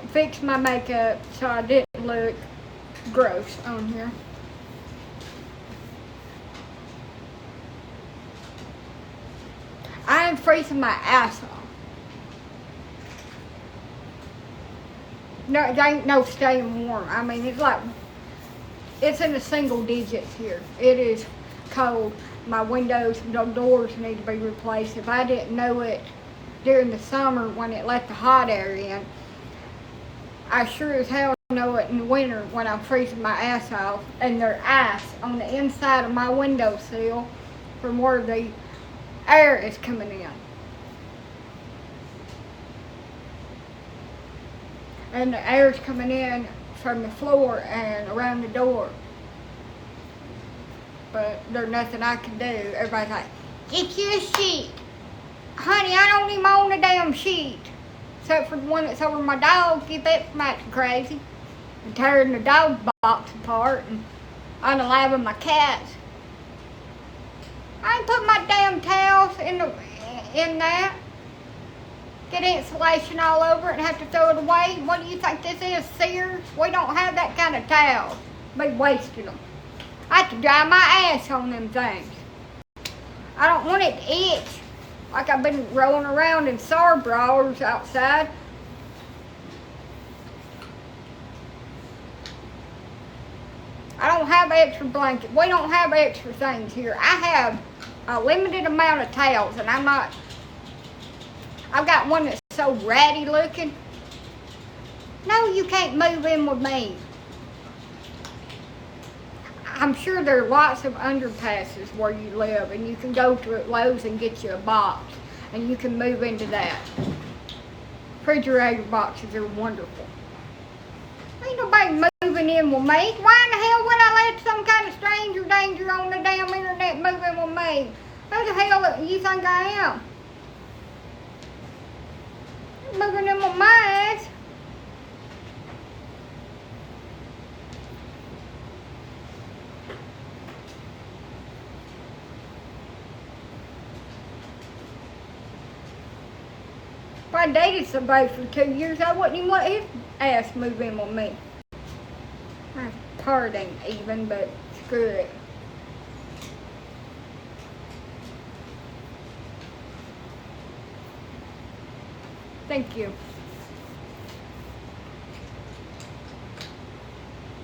fix my makeup so I didn't look gross on here. I am freezing my ass off. No, it ain't no staying warm. I mean, it's in the single digits here. It is cold. My windows and doors need to be replaced. If I didn't know it during the summer when it let the hot air in, I sure as hell know it in the winter when I'm freezing my ass off and there's ice on the inside of my windowsill from where the air is coming in. And the air's coming in from the floor and around the door. But there's nothing I can do. Everybody's like, get you a sheet. Honey, I don't even own a damn sheet. Except for the one that's over my dog. Get that from acting crazy. And tearing the dog box apart and unaliving my cats. I ain't put my damn towels in that. Get insulation all over it and have to throw it away. What do you think this is, Sears? We don't have that kind of towels. Be wasting them. I have to dry my ass on them things. I don't want it to itch like I've been rolling around in SAR brawlers outside. I don't have extra blankets. We don't have extra things here. I have a limited amount of towels, and I've got one that's so ratty looking. No, you can't move in with me. I'm sure there are lots of underpasses where you live, and you can go to Lowe's and get you a box, and you can move into that. Refrigerator boxes are wonderful. Ain't nobody moving in with me. Why in the hell would I let some kind of stranger danger on the damn internet move in with me? Who the hell do you think I am? Moving in with my ass. If I dated somebody for 2 years, I wouldn't even let his ass move in with me. My part ain't even, but screw it. Thank you.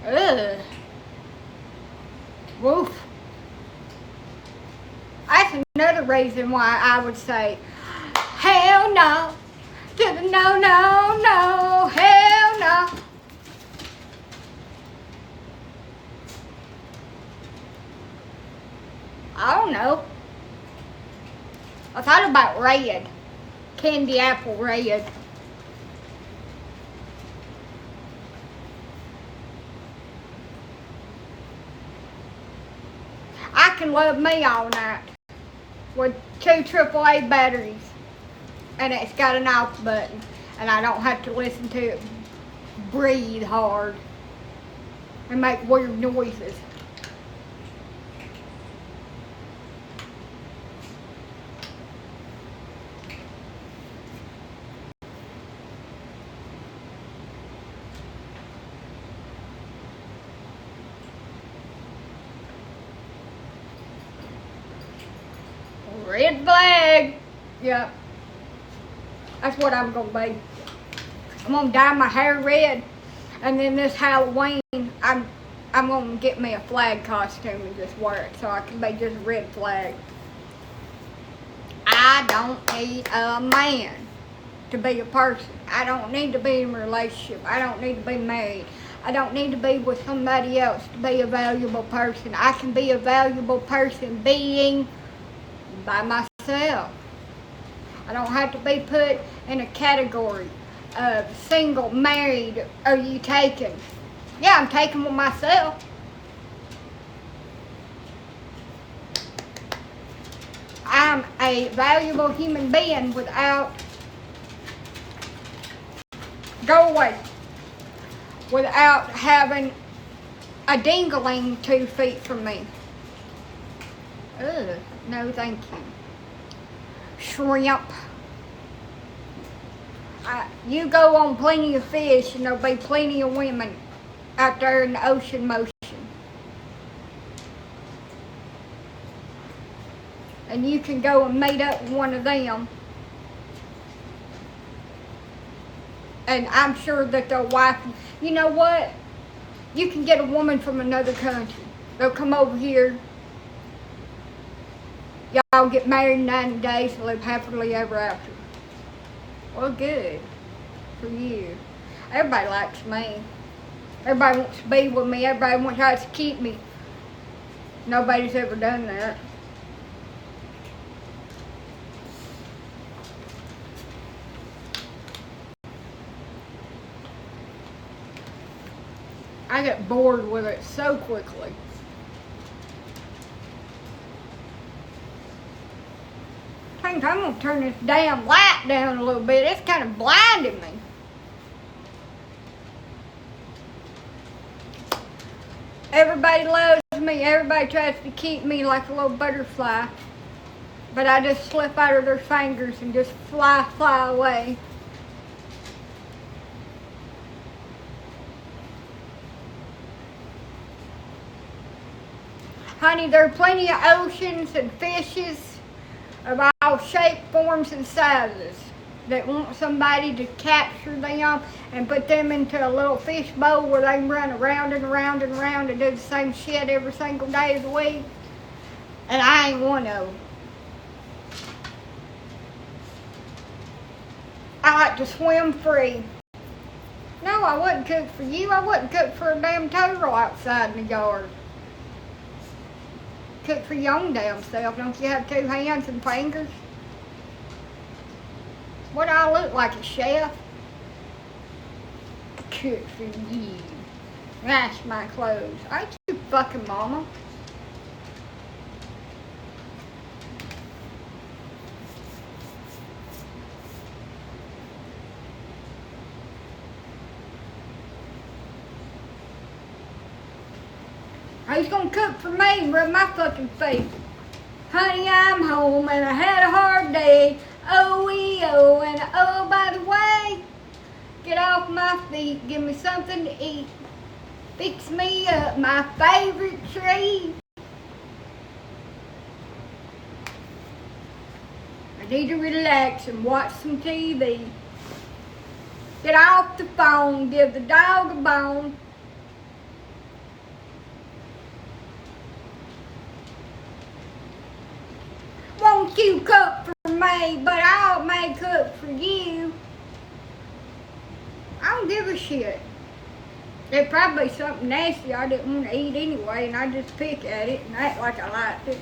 Ugh. Woof. That's another reason why I would say, hell no. To the no, no, no. Hell no. I don't know. I thought about red. Candy apple red. I can love me all night with 2 AAA batteries, and it's got an off button, and I don't have to listen to it breathe hard and make weird noises. Red flag. Yep. That's what I'm gonna be. I'm gonna dye my hair red, and then this Halloween, I'm gonna get me a flag costume and just wear it so I can be just a red flag. I don't need a man to be a person. I don't need to be in a relationship. I don't need to be married. I don't need to be with somebody else to be a valuable person. I can be a valuable person being by myself. I don't have to be put in a category of single, married, are you taken? Yeah, I'm taken with myself. I'm a valuable human being without, go away, without having a dingling 2 feet from me. Ugh, no thank you. Shrimp. You go on plenty of fish and there'll be plenty of women out there in the ocean motion. And you can go and meet up with one of them. And I'm sure that their wife, you know what? You can get a woman from another country. They'll come over here. Y'all get married in 90 days and live happily ever after. Well, good for you. Everybody likes me. Everybody wants to be with me. Everybody wants to keep me. Nobody's ever done that. I get bored with it so quickly. I'm going to turn this damn light down a little bit. It's kind of blinding me. Everybody loves me. Everybody tries to keep me like a little butterfly. But I just slip out of their fingers and just fly away. Honey, there are plenty of oceans and fishes of all shapes, forms, and sizes that want somebody to capture them and put them into a little fish bowl where they run around and around and around and do the same shit every single day of the week. And I ain't one of them. I like to swim free. No, I wouldn't cook for you. I wouldn't cook for a damn turtle outside in the yard. Cook for your own damn self. Don't you have 2 hands and fingers? What do I look like, a chef? Cook for you. Wash my clothes. Ain't you fucking mama? Who's gonna cook for me and rub my fucking feet? Honey, I'm home and I had a hard day. Oh, and oh, by the way, get off my feet, give me something to eat. Fix me up my favorite treat. I need to relax and watch some TV. Get off the phone, give the dog a bone. Won't you cook for me, but I may cook for you. I don't give a shit. It'd probably be something nasty I didn't want to eat anyway, and I just pick at it and act like I liked it.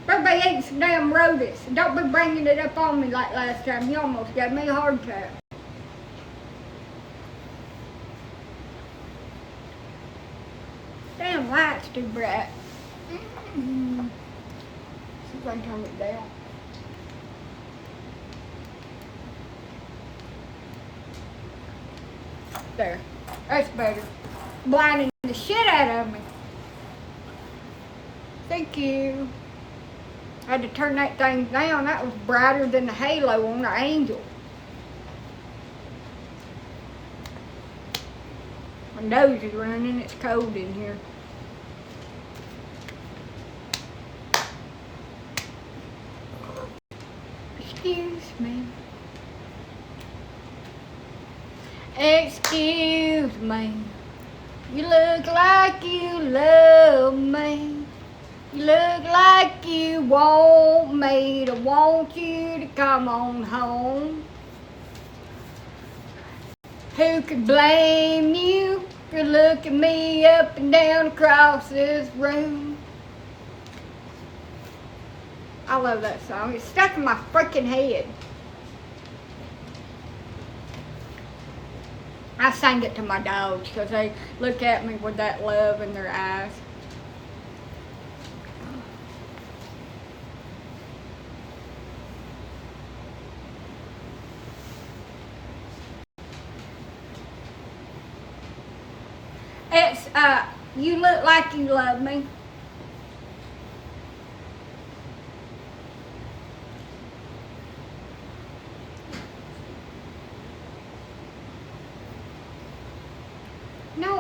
Everybody ate some damn rodents. Don't be bringing it up on me like last time. You almost gave me a heart attack. Damn light's too bright. See if I can turn it down. There. That's better. Blinding the shit out of me. Thank you. I had to turn that thing down. That was brighter than the halo on the angel. My nose is running. It's cold in here. Excuse me. Excuse me. You look like you love me. You look like you want me to want you to come on home. Who could blame you for looking me up and down across this room? I love that song. It's stuck in my freaking head. I sang it to my dogs because they look at me with that love in their eyes. It's, you look like you love me.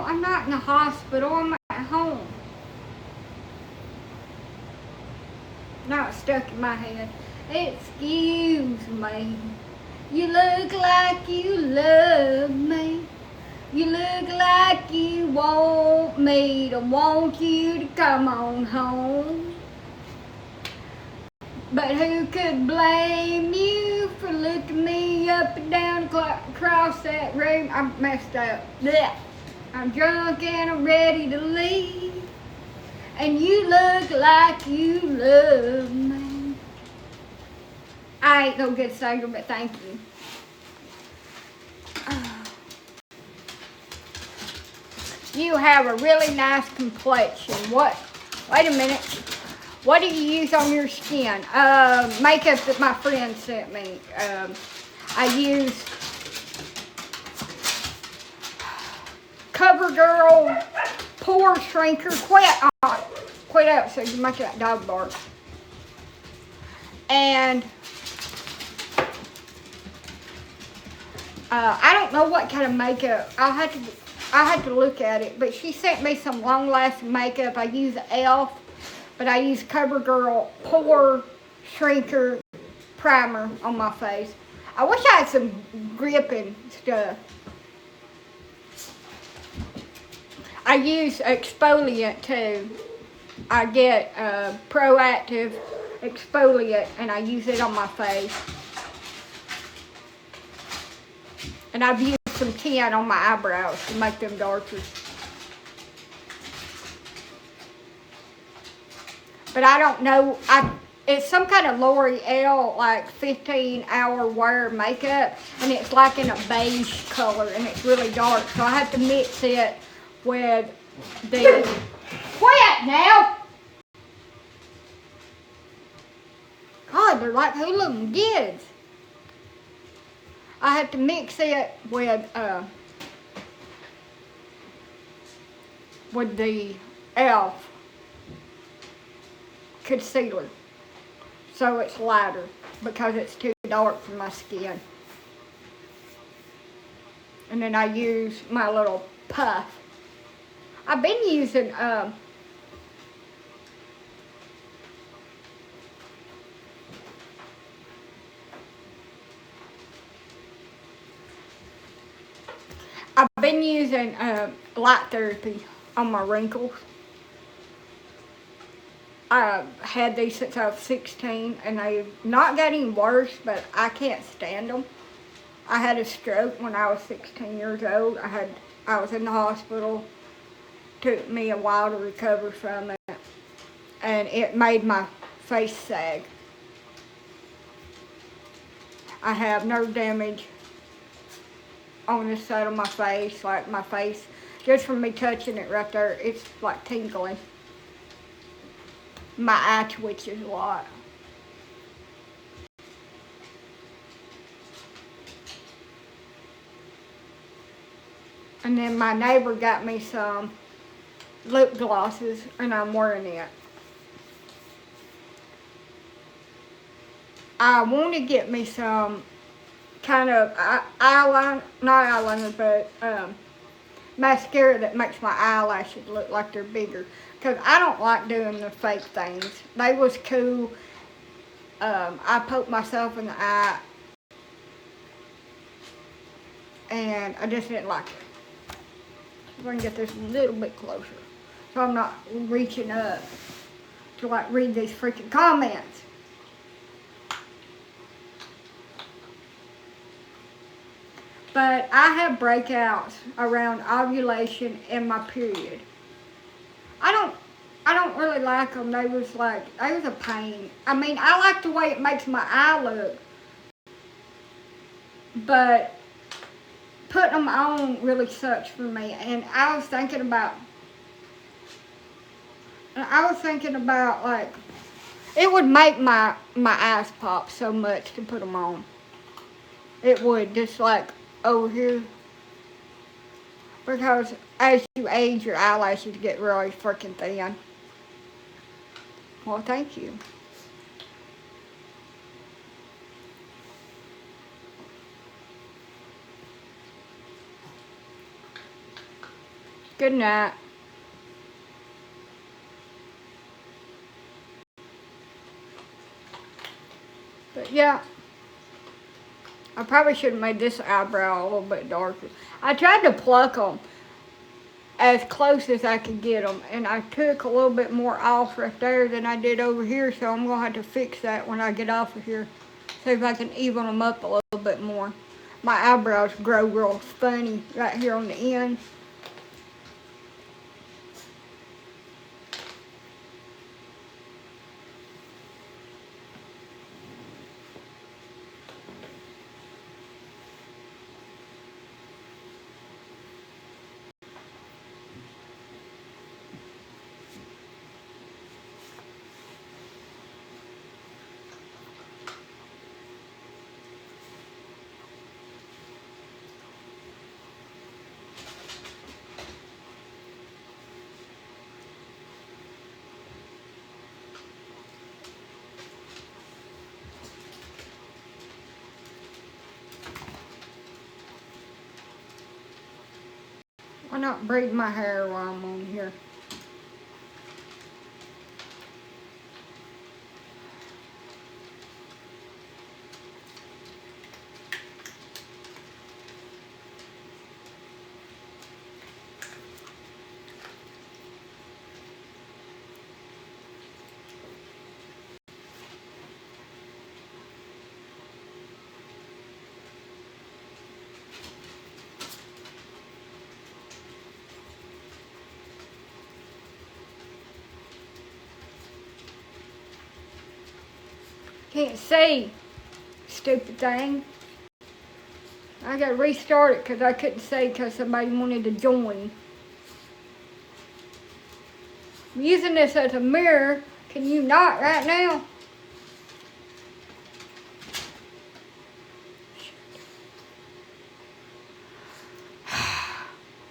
I'm not in the hospital. I'm at home. Now it's stuck in my head. Excuse me. You look like you love me. You look like you want me to want you to come on home. But who could blame you for looking me up and down across that room? I'm messed up. Blech. I'm drunk and I'm ready to leave. And you look like you love me. I ain't no good singer, but thank you. You have a really nice complexion. What? Wait a minute. What do you use on your skin? Makeup that my friend sent me. I use CoverGirl Pore Shrinker. Quit out so you make that dog bark. And I don't know what kind of makeup. I had to look at it, but she sent me some long-lasting makeup. I use e.l.f., but I use CoverGirl Pore Shrinker Primer on my face. I wish I had some gripping stuff. I use exfoliant too. I get Proactive exfoliant and I use it on my face. And I've used some tint on my eyebrows to make them darker. But I don't know, it's some kind of L'Oreal, like 15-hour wear makeup, and it's like in a beige color, and it's really dark. So I have to mix it with the, quit now! God, they're like hoodlum kids. I have to mix it with the e.l.f. concealer, so it's lighter because it's too dark for my skin. And then I use my little puff. I've been using light therapy on my wrinkles. I've had these since I was 16, and they've not getting worse, but I can't stand them. I had a stroke when I was 16 years old. I was in the hospital. Took me a while to recover from it, and it made my face sag. I have nerve damage on this side of my face, like my face, just from me touching it right there, it's like tingling. My eye twitches a lot. And then my neighbor got me some lip glosses, and I'm wearing it. I want to get me some kind of eyeliner, not eyeliner, but mascara that makes my eyelashes look like they're bigger. Because I don't like doing the fake things. They was cool. I poked myself in the eye, and I just didn't like it. I'm going to get this a little bit closer, so I'm not reaching up to like read these freaking comments. But I have breakouts around ovulation and my period. I don't really like them. They was a pain. I mean, I like the way it makes my eye look, but putting them on really sucks for me. And I was thinking about like, it would make my eyes pop so much to put them on. It would, just like over here. Because as you age, your eyelashes get really freaking thin. Well, thank you. Good night. But yeah, I probably should have made this eyebrow a little bit darker. I tried to pluck them as close as I could get them, and I took a little bit more off right there than I did over here, so I'm going to have to fix that when I get off of here. See if I can even them up a little bit more. My eyebrows grow real funny right here on the end. Why not braid my hair while I'm on here? Can't see, stupid thing. I got to restart it because I couldn't see because somebody wanted to join. I'm using this as a mirror. Can you not right now?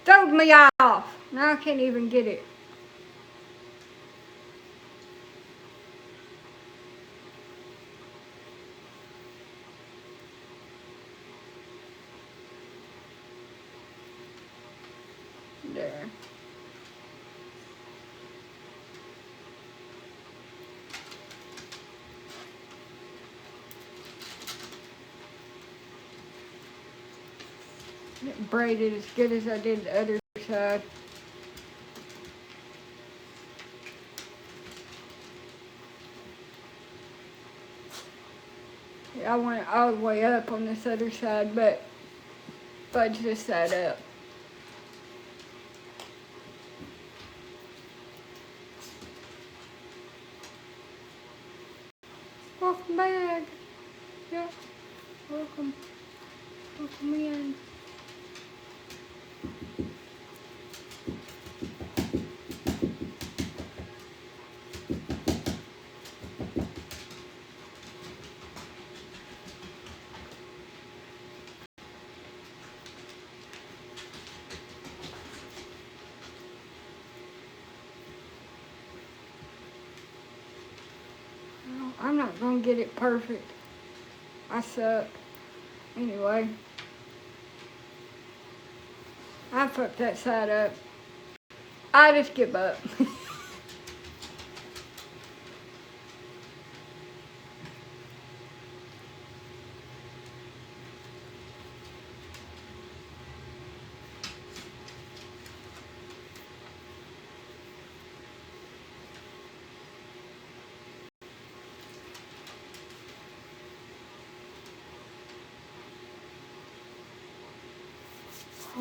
Throwed me off. Now I can't even get it. There. Didn't braid it as good as I did the other side. I went all the way up on this other side, but fudge this side up. Welcome back. Yeah, welcome. Welcome in. I'm not gonna get it perfect. I suck. Anyway, I fucked that side up. I just give up.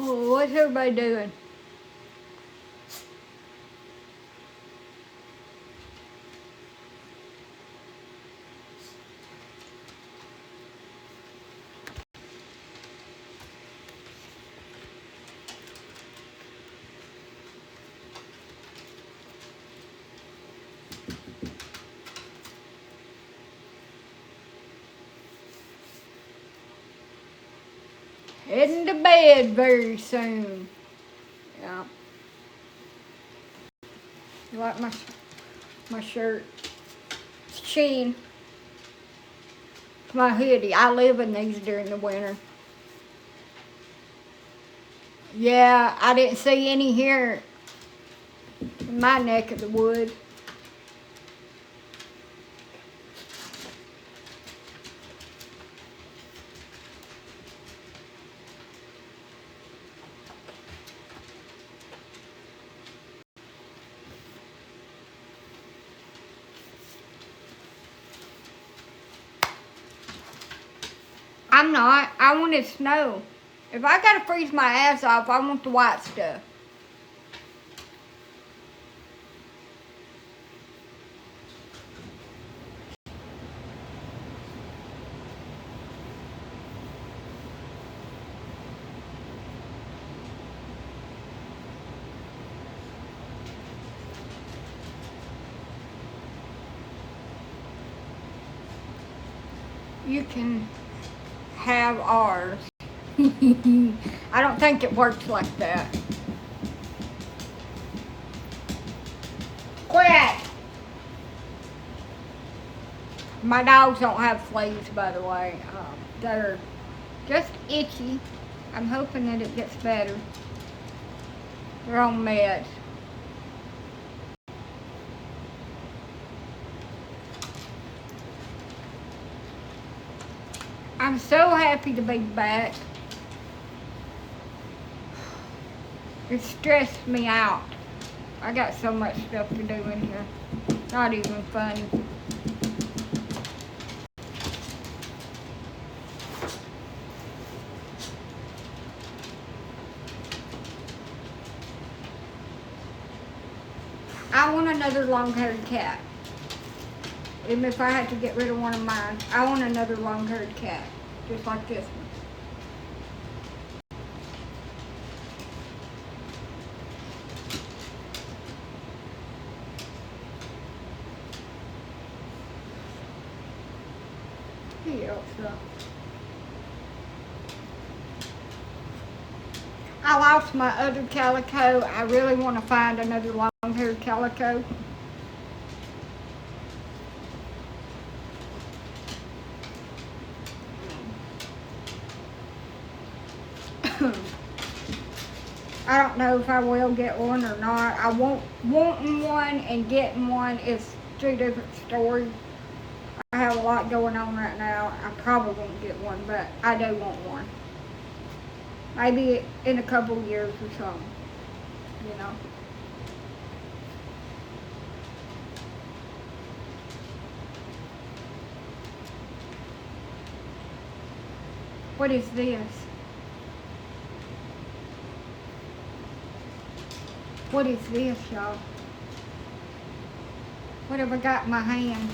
Oh, what's everybody doing? Heading to bed very soon. Yeah. You like my shirt? It's Sheen. My hoodie. I live in these during the winter. Yeah, I didn't see any here in my neck of the woods. I'm not. I wanted snow. If I gotta freeze my ass off, I want the white stuff. You can have ours. I don't think it works like that. Quit! My dogs don't have fleas, by the way. They're just itchy. I'm hoping that it gets better. They're on meds. I'm so happy to be back. It stressed me out. I got so much stuff to do in here. Not even funny. I want another long-haired cat. Even if I had to get rid of one of mine, I want another long-haired cat. Just like this one. So. I lost my other calico. I really want to find another long-haired calico. I don't know if I will get one or not. Wanting one and getting one is two different stories. I have a lot going on right now. I probably won't get one, but I do want one. Maybe in a couple years or something, you know. What is this? What is this, y'all? What have I got in my hand?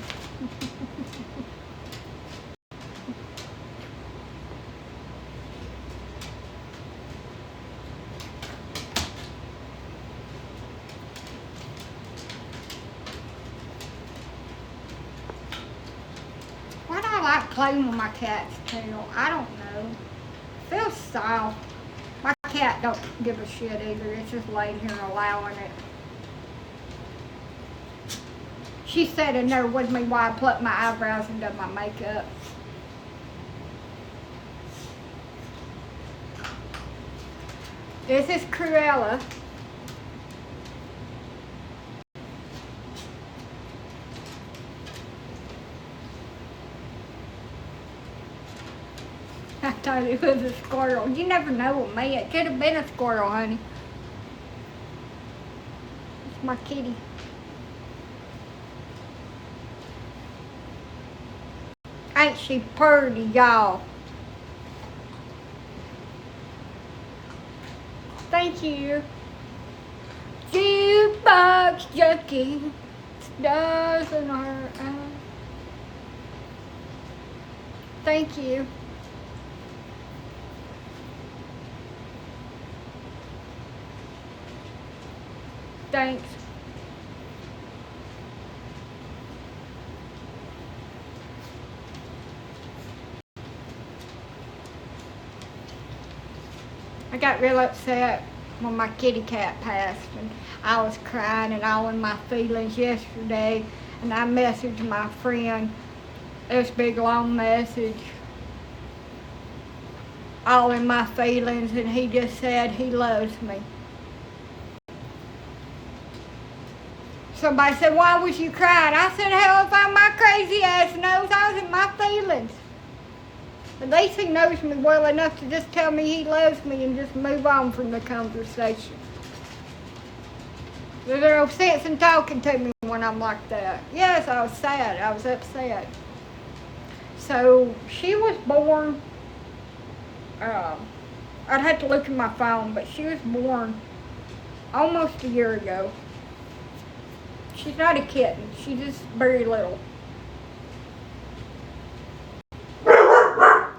Why do I like playing with my cat's tail? I don't know. It feels soft. My cat don't give a shit either. It's just laying here allowing it. She sat in there with me while I plucked my eyebrows and done my makeup. This is Cruella. I thought it was a squirrel. You never know with me. It could have been a squirrel, honey. It's my kitty. Ain't she pretty, y'all? Thank you. Jukebox junkie. Stars in her eyes. Thank you. Thanks. I got real upset when my kitty cat passed, and I was crying and all in my feelings yesterday, and I messaged my friend this big long message. all in my feelings, and he just said he loves me. Somebody said, why was you crying? I said, hell, if my crazy ass knows I was in my feelings. At least he knows me well enough to just tell me he loves me and just move on from the conversation. There's no sense in talking to me when I'm like that. Yes, I was sad. I was upset. So she was born, I'd have to look in my phone, but she was born almost a year ago. She's not a kitten. She's just very little.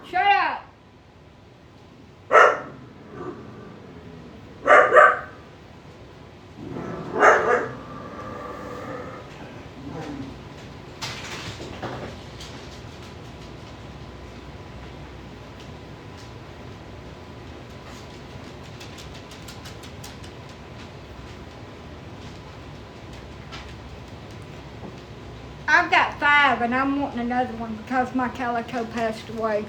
Shut up. I've got 5 and I'm wanting another one because my calico passed away.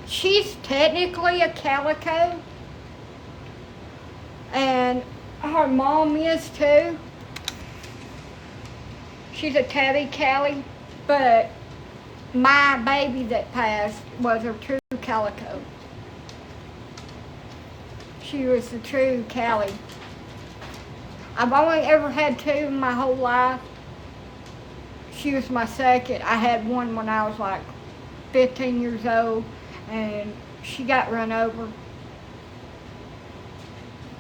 She's technically a calico, and her mom is too. She's a tabby callie, but my baby that passed was a true calico. She was the true callie. I've only ever had 2 in my whole life. She was my second. I had one when I was like 15 years old, and she got run over.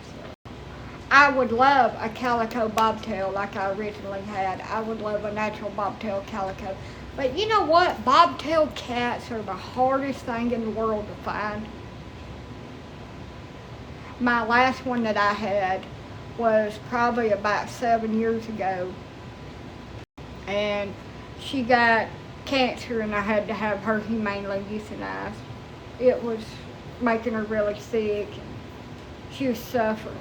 So, I would love a calico bobtail like I originally had. I would love a natural bobtail calico. But you know what? Bobtail cats are the hardest thing in the world to find. My last one that I had was probably about 7 years ago, and she got cancer and I had to have her humanely euthanized. It was making her really sick, and she was suffering.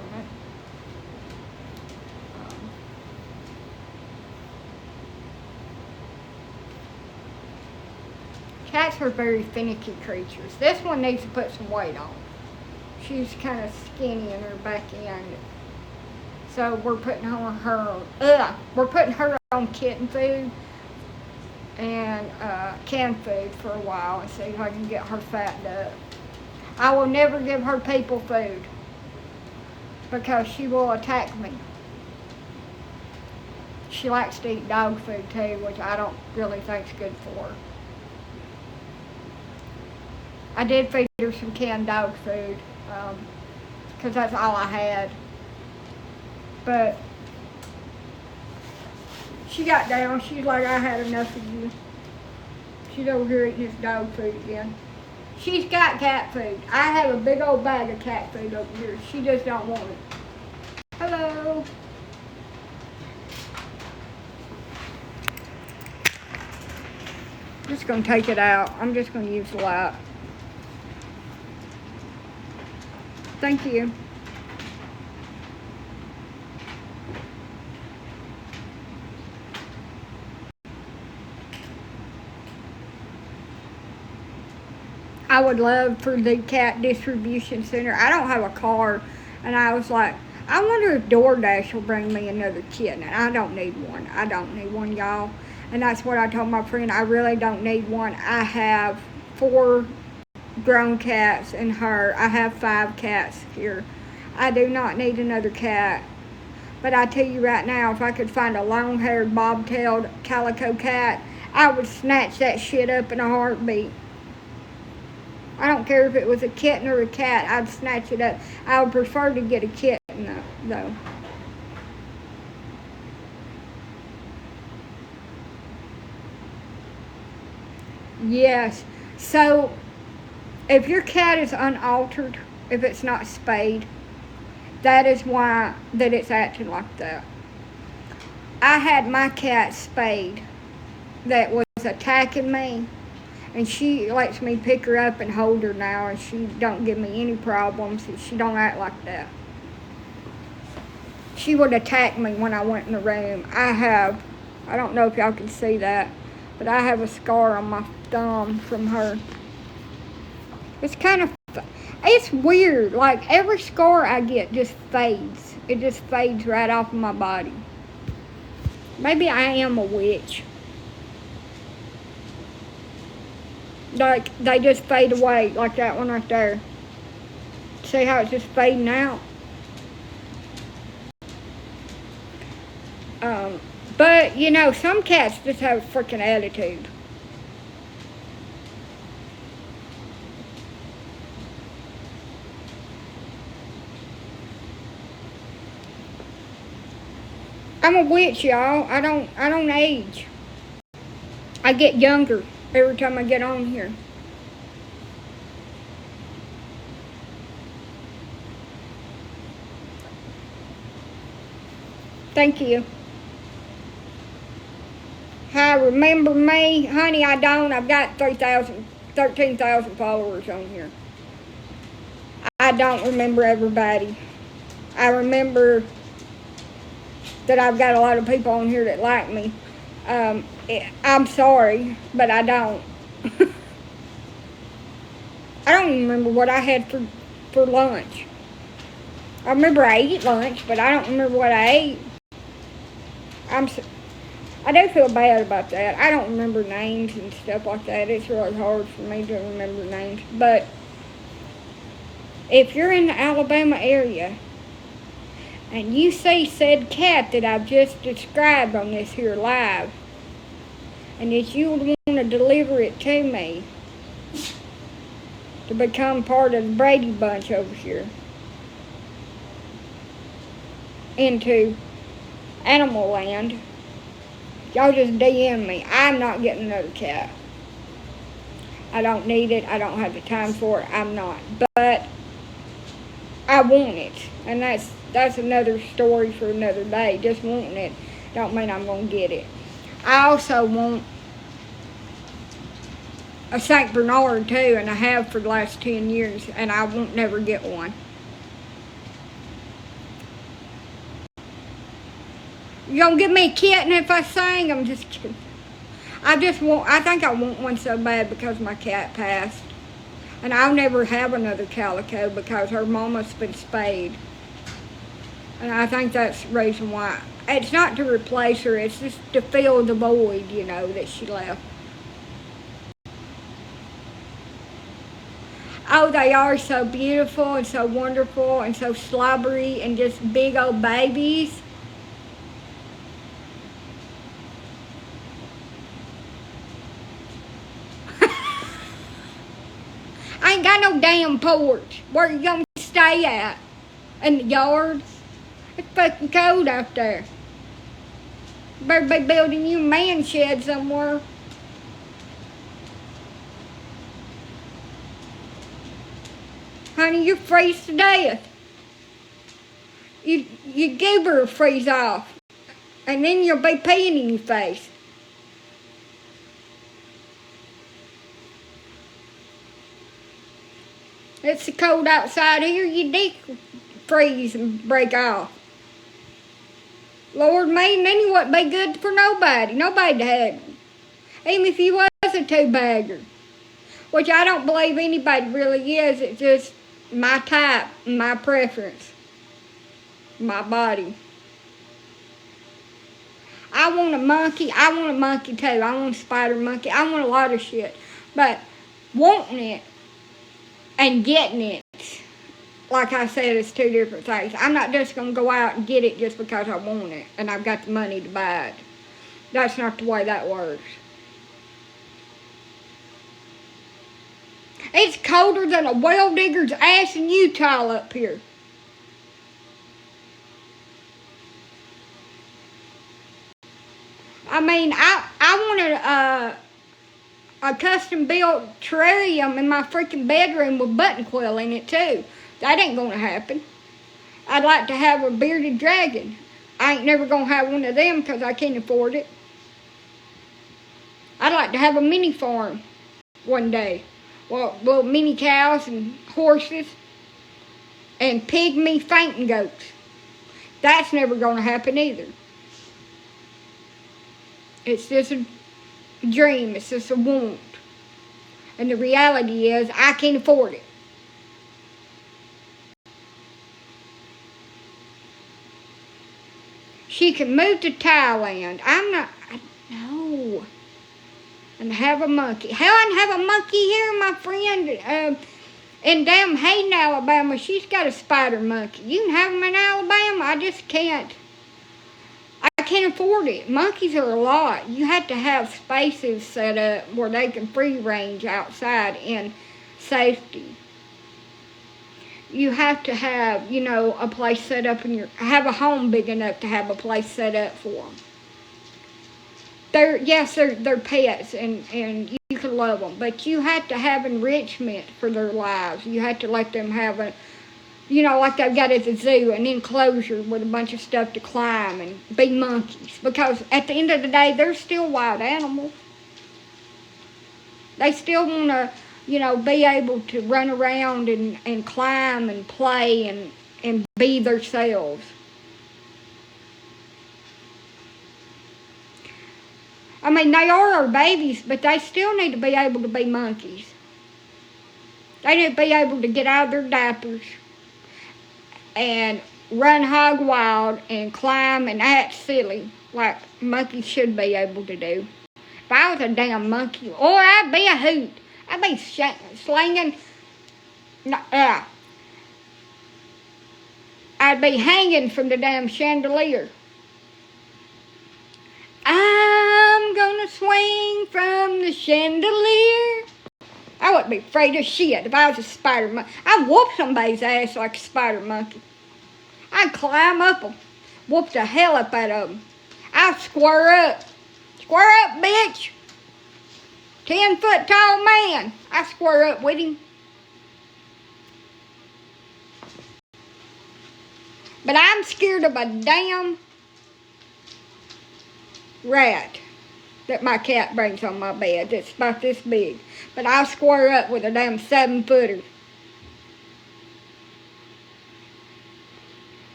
Cats are very finicky creatures. This one needs to put some weight on. She's kind of skinny in her back end. So we're putting her on kitten food and canned food for a while and see if I can get her fattened up. I will never give her people food because she will attack me. She likes to eat dog food too, which I don't really think is good for her. I did feed her some canned dog food because that's all I had. But she got down. She's like, I had enough of you. She's over here eating this dog food again. She's got cat food. I have a big old bag of cat food over here. She just don't want it. Hello. I'm just going to take it out. I'm just going to use the light. Thank you. I would love for the cat distribution center. I don't have a car, and I was like, I wonder if DoorDash will bring me another kitten. And I don't need one. I don't need one, y'all. And that's what I told my friend. I really don't need one. I have 4 grown cats and her. I have 5 cats here. I do not need another cat. But I tell you right now, if I could find a long-haired, bobtailed calico cat, I would snatch that shit up in a heartbeat. I don't care if it was a kitten or a cat, I'd snatch it up. I would prefer to get a kitten, though. Yes. So, if your cat is unaltered, if it's not spayed, that is why that it's acting like that. I had my cat spayed that was attacking me, and she lets me pick her up and hold her now, and she don't give me any problems. She don't act like that. She would attack me when I went in the room. I don't know if y'all can see that, But I have a scar on my thumb from her. It's kind of, it's weird. Like, every scar I get just fades. It just fades right off of my body. Maybe I am a witch. Like, they just fade away, like that one right there. See how it's just fading out? But, you know, some cats just have a freaking attitude. I'm a witch, y'all. I don't age. I get younger every time I get on here. Thank you. Hi, remember me? Honey, I don't. I've got 13,000 followers on here. I don't remember everybody. I remember that I've got a lot of people on here that like me. I'm sorry, but I don't. I don't even remember what I had for lunch. I remember I ate lunch, but I don't remember what I ate. I do feel bad about that. I don't remember names and stuff like that. It's really hard for me to remember names. But if you're in the Alabama area and you see said cat that I've just described on this here live, and that you would want to deliver it to me to become part of the Brady Bunch over here into Animal Land, y'all just DM me. I'm not getting another cat. I don't need it. I don't have the time for it. I'm not. But I want it. And that's another story for another day. Just wanting it don't mean I'm going to get it. I also want a St. Bernard too, and I have for the last 10 years, and I won't never get one. You gonna give me a kitten if I sing? I'm just kidding. I think I want one so bad because my cat passed. And I'll never have another calico because her mama's been spayed. And I think that's the reason why. It's not to replace her, it's just to fill the void, you know, that she left. Oh, they are so beautiful and so wonderful and so slobbery and just big old babies. I ain't got no damn porch. Where you gonna stay at? In the yard? It's fucking cold out there. Better be building you a man shed somewhere. Honey, you freeze to death. Your goober will freeze off. And then you'll be peeing in your face. It's so cold outside here, your dick freeze and break off. Lord me, and then you wouldn't be good for nobody. Nobody had it. Even if you was a two-bagger. Which I don't believe anybody really is. It's just my type, my preference, my body. I want a monkey. I want a monkey too. I want a spider monkey. I want a lot of shit. But wanting it and getting it, like I said, it's two different things. I'm not just going to go out and get it just because I want it and I've got the money to buy it. That's not the way that works. It's colder than a well digger's ass in Utah up here. I mean, I wanted a custom built terrarium in my freaking bedroom with button quill in it too. That ain't gonna happen. I'd like to have a bearded dragon. I ain't never gonna have one of them because I can't afford it. I'd like to have a mini farm one day. Well, little mini cows and horses and pygmy fainting goats. That's never gonna happen either. It's just dream. It's just a want. And the reality is, I can't afford it. She can move to Thailand. No. And have a monkey. Hell, I can have a monkey here, my friend. In damn Hayden, Alabama, she's got a spider monkey. You can have them in Alabama. I just can't. I can't afford it. Monkeys are a lot. You have to have spaces set up where they can free range outside in safety. You have to have, a place set up have a home big enough to have a place set up for them. They're pets and you can love them, but you have to have enrichment for their lives. You have to let them have like they've got at the zoo, an enclosure with a bunch of stuff to climb and be monkeys. Because at the end of the day, they're still wild animals. They still want to, be able to run around and climb and play and be themselves. I mean, they are our babies, but they still need to be able to be monkeys. They need to be able to get out of their diapers and run hog wild and climb and act silly like monkeys should be able to do. If I was a damn monkey, or I'd be a hoot. I'd be slinging. I'd be hanging from the damn chandelier. I'm gonna swing from the chandelier. I wouldn't be afraid of shit if I was a spider monkey. I'd whoop somebody's ass like a spider monkey. I'd climb up them, whoop the hell up out of them. I'd square up. Square up, bitch. 10-foot tall man. I square up with him. But I'm scared of a damn rat that my cat brings on my bed that's about this big. But I'll square up with a damn 7-footer.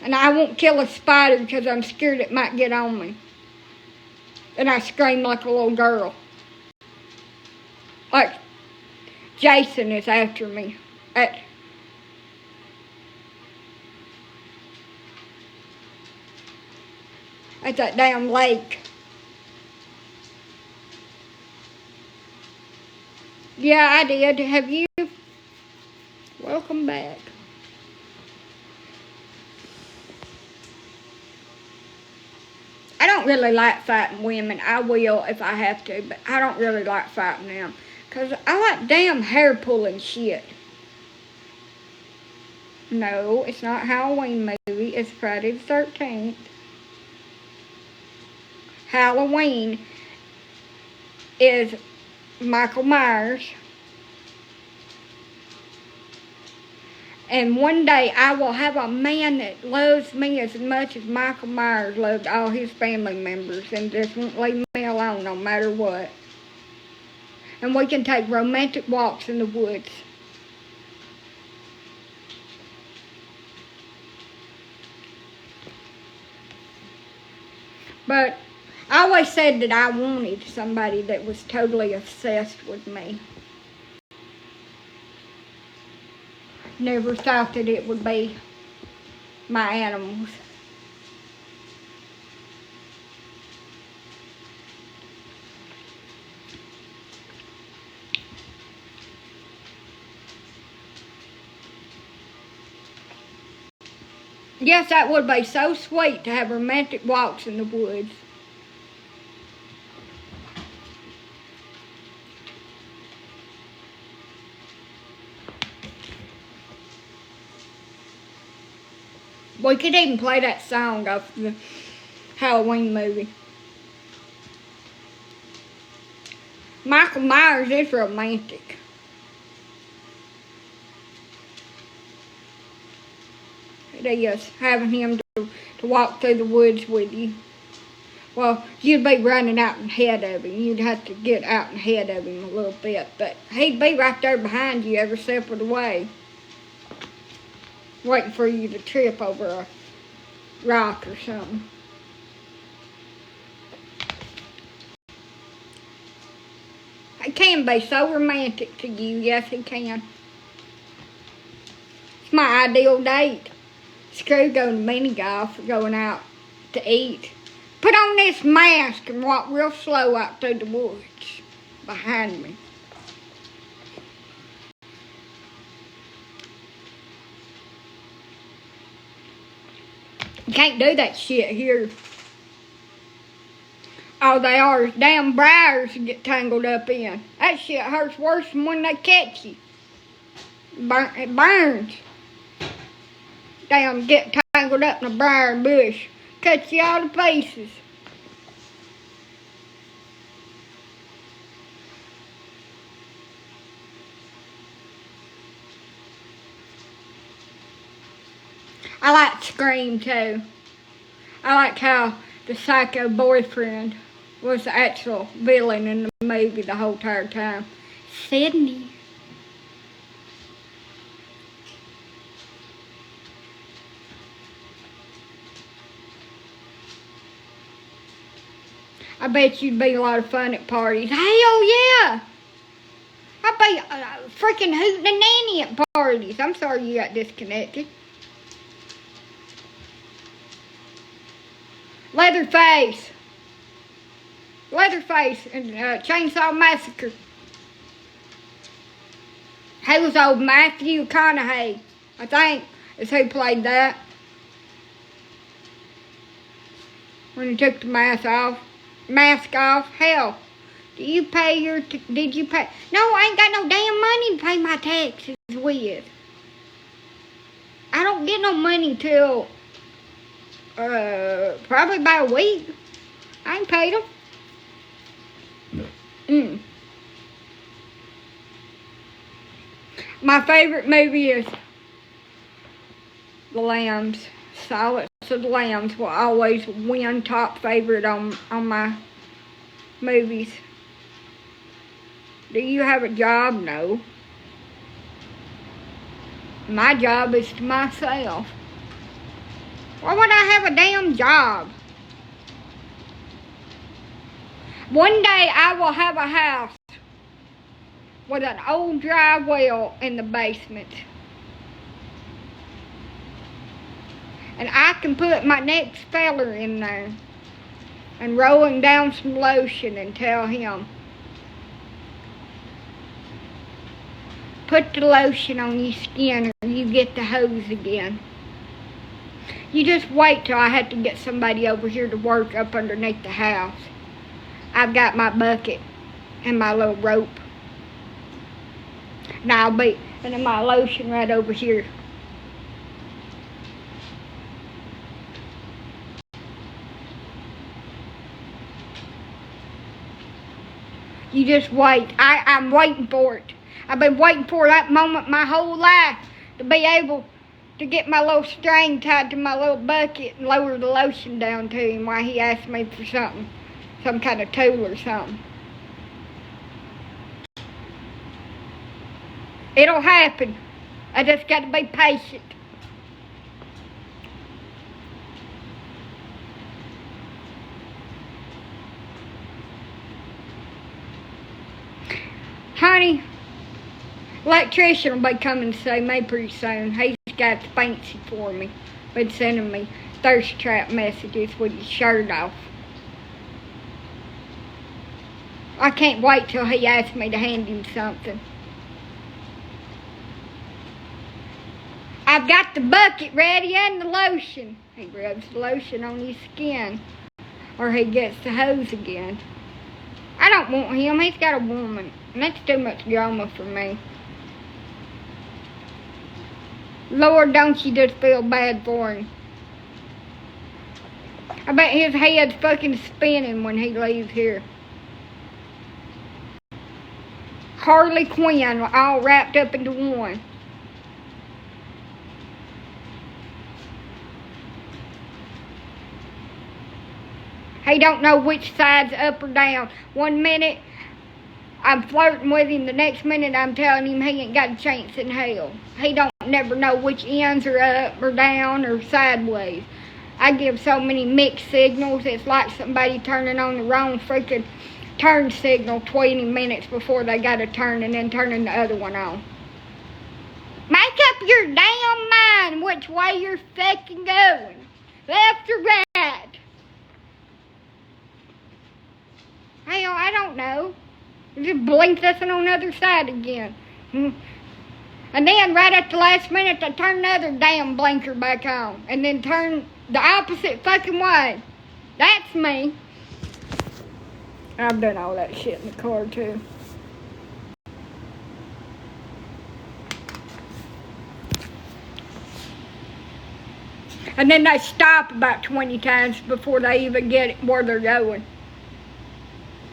And I won't kill a spider because I'm scared it might get on me. And I scream like a little girl. Like Jason is after me. At that damn lake. Yeah, I did. Have you? Welcome back. I don't really like fighting women. I will if I have to, but I don't really like fighting them. Because I like damn hair pulling shit. No, it's not a Halloween movie. It's Friday the 13th. Halloween is Michael Myers. And one day I will have a man that loves me as much as Michael Myers loved all his family members and just won't leave me alone no matter what. And we can take romantic walks in the woods. But I always said that I wanted somebody that was totally obsessed with me. Never thought that it would be my animals. Yes, that would be so sweet to have romantic walks in the woods. We could even play that song off the Halloween movie. Michael Myers is romantic. It is, having him to walk through the woods with you. Well, you'd be running out ahead of him. You'd have to get out ahead of him a little bit. But he'd be right there behind you every step of the way, waiting for you to trip over a rock or something. can be so romantic to you. Yes, he can. It's my ideal date. Screw going to mini golf or going out to eat. Put on this mask and walk real slow out through the woods behind me. You can't do that shit here. All they are is damn briars to get tangled up in. That shit hurts worse than when they catch you. It burns. Damn, get tangled up in a briar bush. Cuts you all to pieces. I like Scream too. I like how the psycho boyfriend was the actual villain in the movie the whole entire time. Sydney. I bet you'd be a lot of fun at parties. Hell yeah! I'd be freaking hooting and nanny at parties. I'm sorry you got disconnected. Leatherface and Chainsaw Massacre. He was old Matthew McConaughey, I think, is who played that. When he took the mask off. Hell, did you pay? No, I ain't got no damn money to pay my taxes with. I don't get no money till probably about a week. I ain't paid them. My favorite movie is The Lambs. Silence of the Lambs will always win top favorite on my movies. Do you have a job? No. My job is to myself. Why would I have a damn job? One day I will have a house with an old dry well in the basement. And I can put my next feller in there and roll him down some lotion and tell him, put the lotion on your skin or you get the hose again. You just wait till I have to get somebody over here to work up underneath the house. I've got my bucket and my little rope. And then my lotion right over here. You just wait. I'm waiting for it. I've been waiting for that moment my whole life to be able to get my little string tied to my little bucket and lower the lotion down to him while he asked me for something, some kind of tool or something. It'll happen. I just got to be patient. Honey, electrician will be coming to see me pretty soon. He's got the fancy for me. Been sending me thirst trap messages with his shirt off. I can't wait till he asks me to hand him something. I've got the bucket ready and the lotion. He rubs the lotion on his skin. Or he gets the hose again. I don't want him. He's got a woman. And that's too much drama for me. Lord, don't you just feel bad for him. I bet his head's fucking spinning when he leaves here. Harley Quinn all wrapped up into one. He don't know which side's up or down. One minute I'm flirting with him, the next minute I'm telling him he ain't got a chance in hell. He don't never know which ends are up or down or sideways. I give so many mixed signals, it's like somebody turning on the wrong freaking turn signal 20 minutes before they got to turn, and then turning the other one on. Make up your damn mind which way you're fucking going. Left or right. Hell, I don't know. Just blinked us on the other side again. And then right at the last minute, they turn the other damn blinker back on. And then turn the opposite fucking way. That's me. I've done all that shit in the car too. And then they stop about 20 times before they even get where they're going.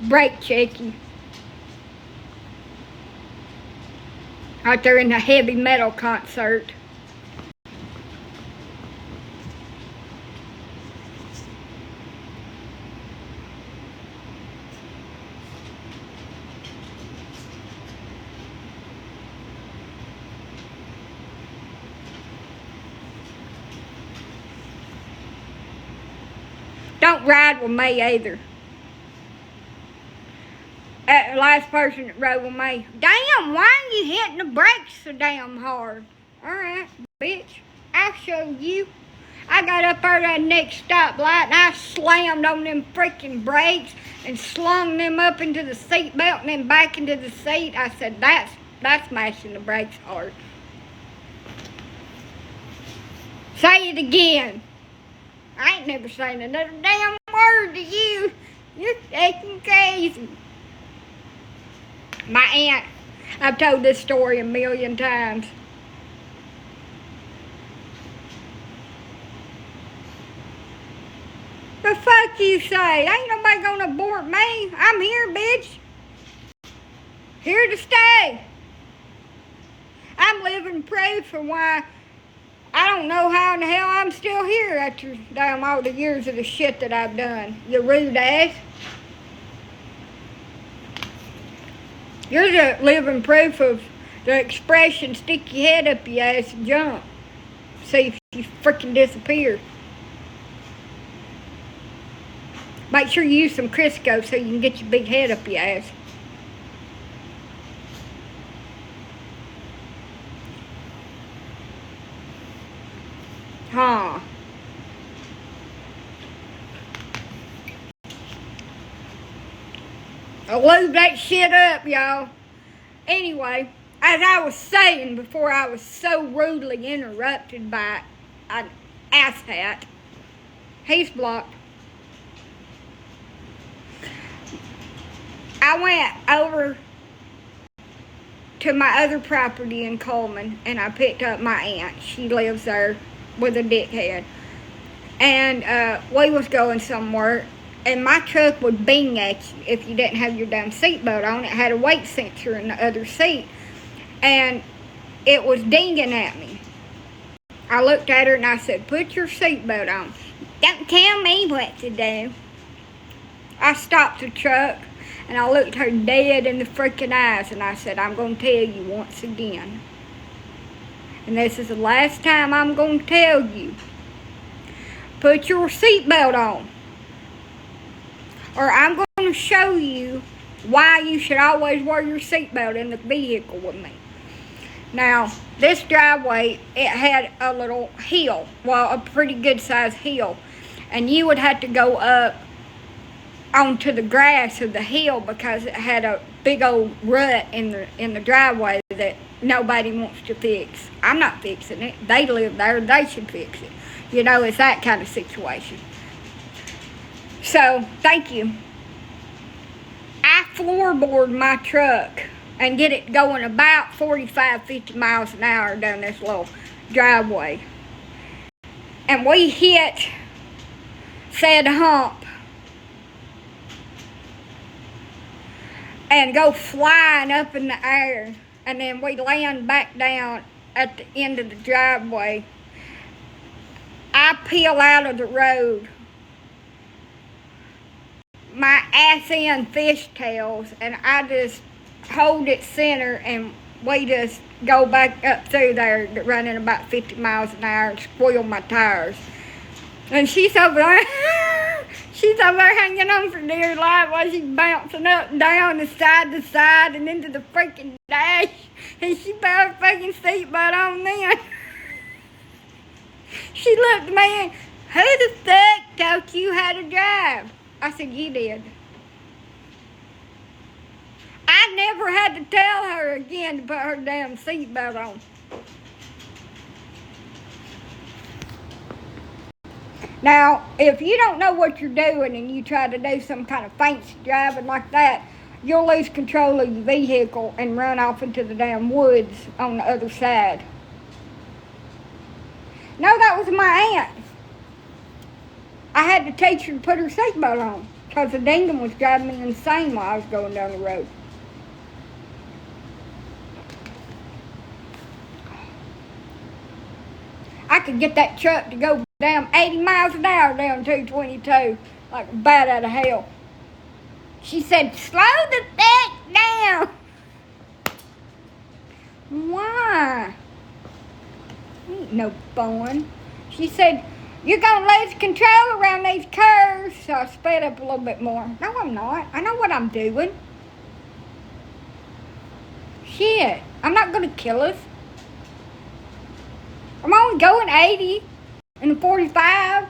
Brake checking. Out there in a heavy metal concert. Don't ride with me either. Last person that rode with me. Damn, why are you hitting the brakes so damn hard? Alright, bitch. I'll show you. I got up there at that next stoplight and I slammed on them freaking brakes and slung them up into the seat belt and then back into the seat. I said, that's mashing the brakes hard. Say it again. I ain't never saying another damn word to you. You're fucking crazy. My aunt, I've told this story a million times. The fuck you say? Ain't nobody gonna abort me. I'm here, bitch. Here to stay. I'm living proof for why I don't know how in the hell I'm still here after damn all the years of the shit that I've done. You rude ass. You're the living proof of the expression, stick your head up your ass and jump. See if you freaking disappear. Make sure you use some Crisco so you can get your big head up your ass. Huh. I lube that shit up, y'all. Anyway, as I was saying before I was so rudely interrupted by an asshat, he's blocked. I went over to my other property in Coleman and I picked up my aunt. She lives there with a dickhead. And we was going somewhere. And my truck would bing at you if you didn't have your damn seatbelt on. It had a weight sensor in the other seat. And it was dinging at me. I looked at her and I said, put your seatbelt on. Don't tell me what to do. I stopped the truck and I looked her dead in the freaking eyes and I said, I'm going to tell you once again. And this is the last time I'm going to tell you. Put your seatbelt on. Or I'm going to show you why you should always wear your seatbelt in the vehicle with me. Now, this driveway, it had a little hill. Well, a pretty good sized hill. And you would have to go up onto the grass of the hill because it had a big old rut in the driveway that nobody wants to fix. I'm not fixing it. They live there. They should fix it. You know, it's that kind of situation. So, thank you. I floorboard my truck and get it going about 45, 50 miles an hour down this little driveway. And we hit said hump and go flying up in the air. And then we land back down at the end of the driveway. I peel out of the road. My ass in fishtails, and I just hold it center and we just go back up through there running about 50 miles an hour and spoil my tires. And she's over there, She's over there hanging on for dear life while she's bouncing up and down and side to side and into the freaking dash. And she put her fucking seatbelt on then. She looked at me and, who the fuck taught you how to drive? I said, you did. I never had to tell her again to put her damn seatbelt on. Now, if you don't know what you're doing and you try to do some kind of fancy driving like that, you'll lose control of your vehicle and run off into the damn woods on the other side. No, that was my aunt. I had to teach her to put her seatbelt on because the dingum was driving me insane while I was going down the road. I could get that truck to go down 80 miles an hour down 222 like a bat out of hell. She said, slow the fuck down. Why? Ain't no fun. She said, you're going to lose control around these curves. So I sped up a little bit more. No, I'm not. I know what I'm doing. Shit. I'm not going to kill us. I'm only going 80 in 45.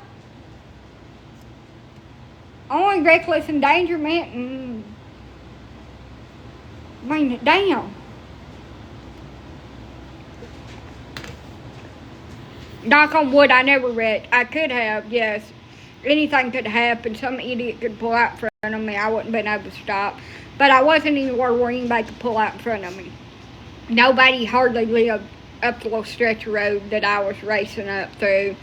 Only reckless endangerment. Bring it down. Knock on wood, I never wrecked. I could have, yes. Anything could happen. Some idiot could pull out in front of me. I wouldn't been able to stop. But I wasn't anywhere where anybody could pull out in front of me. Nobody hardly lived up the little stretch of road that I was racing up through.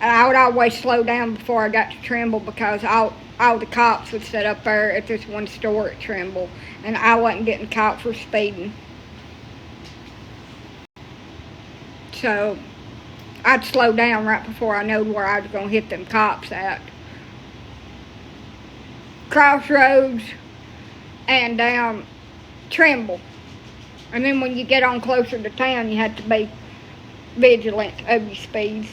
And I would always slow down before I got to Trimble because all the cops would sit up there at this one store at Trimble. And I wasn't getting caught for speeding. So I'd slow down right before I knew where I was going to hit them cops at. Crossroads and down Trimble. And then when you get on closer to town, you have to be vigilant of your speeds.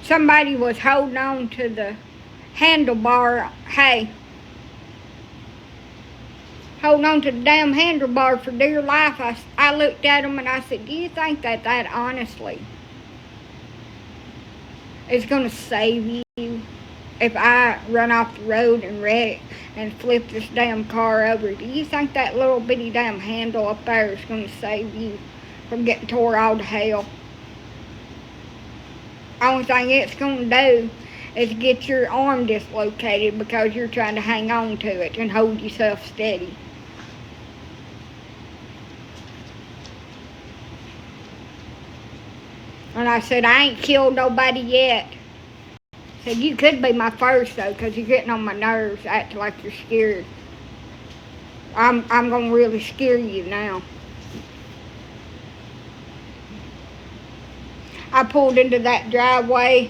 Somebody was holding on to the handlebar. Hey. Holding on to the damn handlebar for dear life. I looked at him and I said, do you think that honestly is going to save you if I run off the road and wreck and flip this damn car over? Do you think that little bitty damn handle up there is going to save you from getting tore all to hell? Only thing it's going to do is get your arm dislocated because you're trying to hang on to it and hold yourself steady. And I said, I ain't killed nobody yet. I said, you could be my first, though, because you're getting on my nerves, acting like you're scared. I'm going to really scare you now. I pulled into that driveway,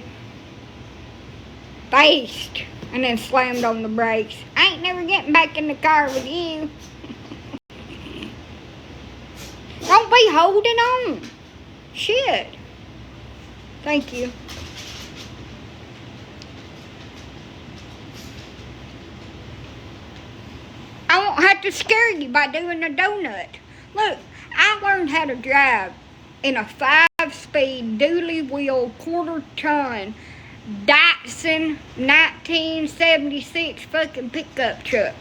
faced, and then slammed on the brakes. I ain't never getting back in the car with you. Don't be holding on. Shit. Thank you. I won't have to scare you by doing a donut. Look, I learned how to drive in a 5-speed dually wheel quarter-ton Datsun 1976 fucking pickup truck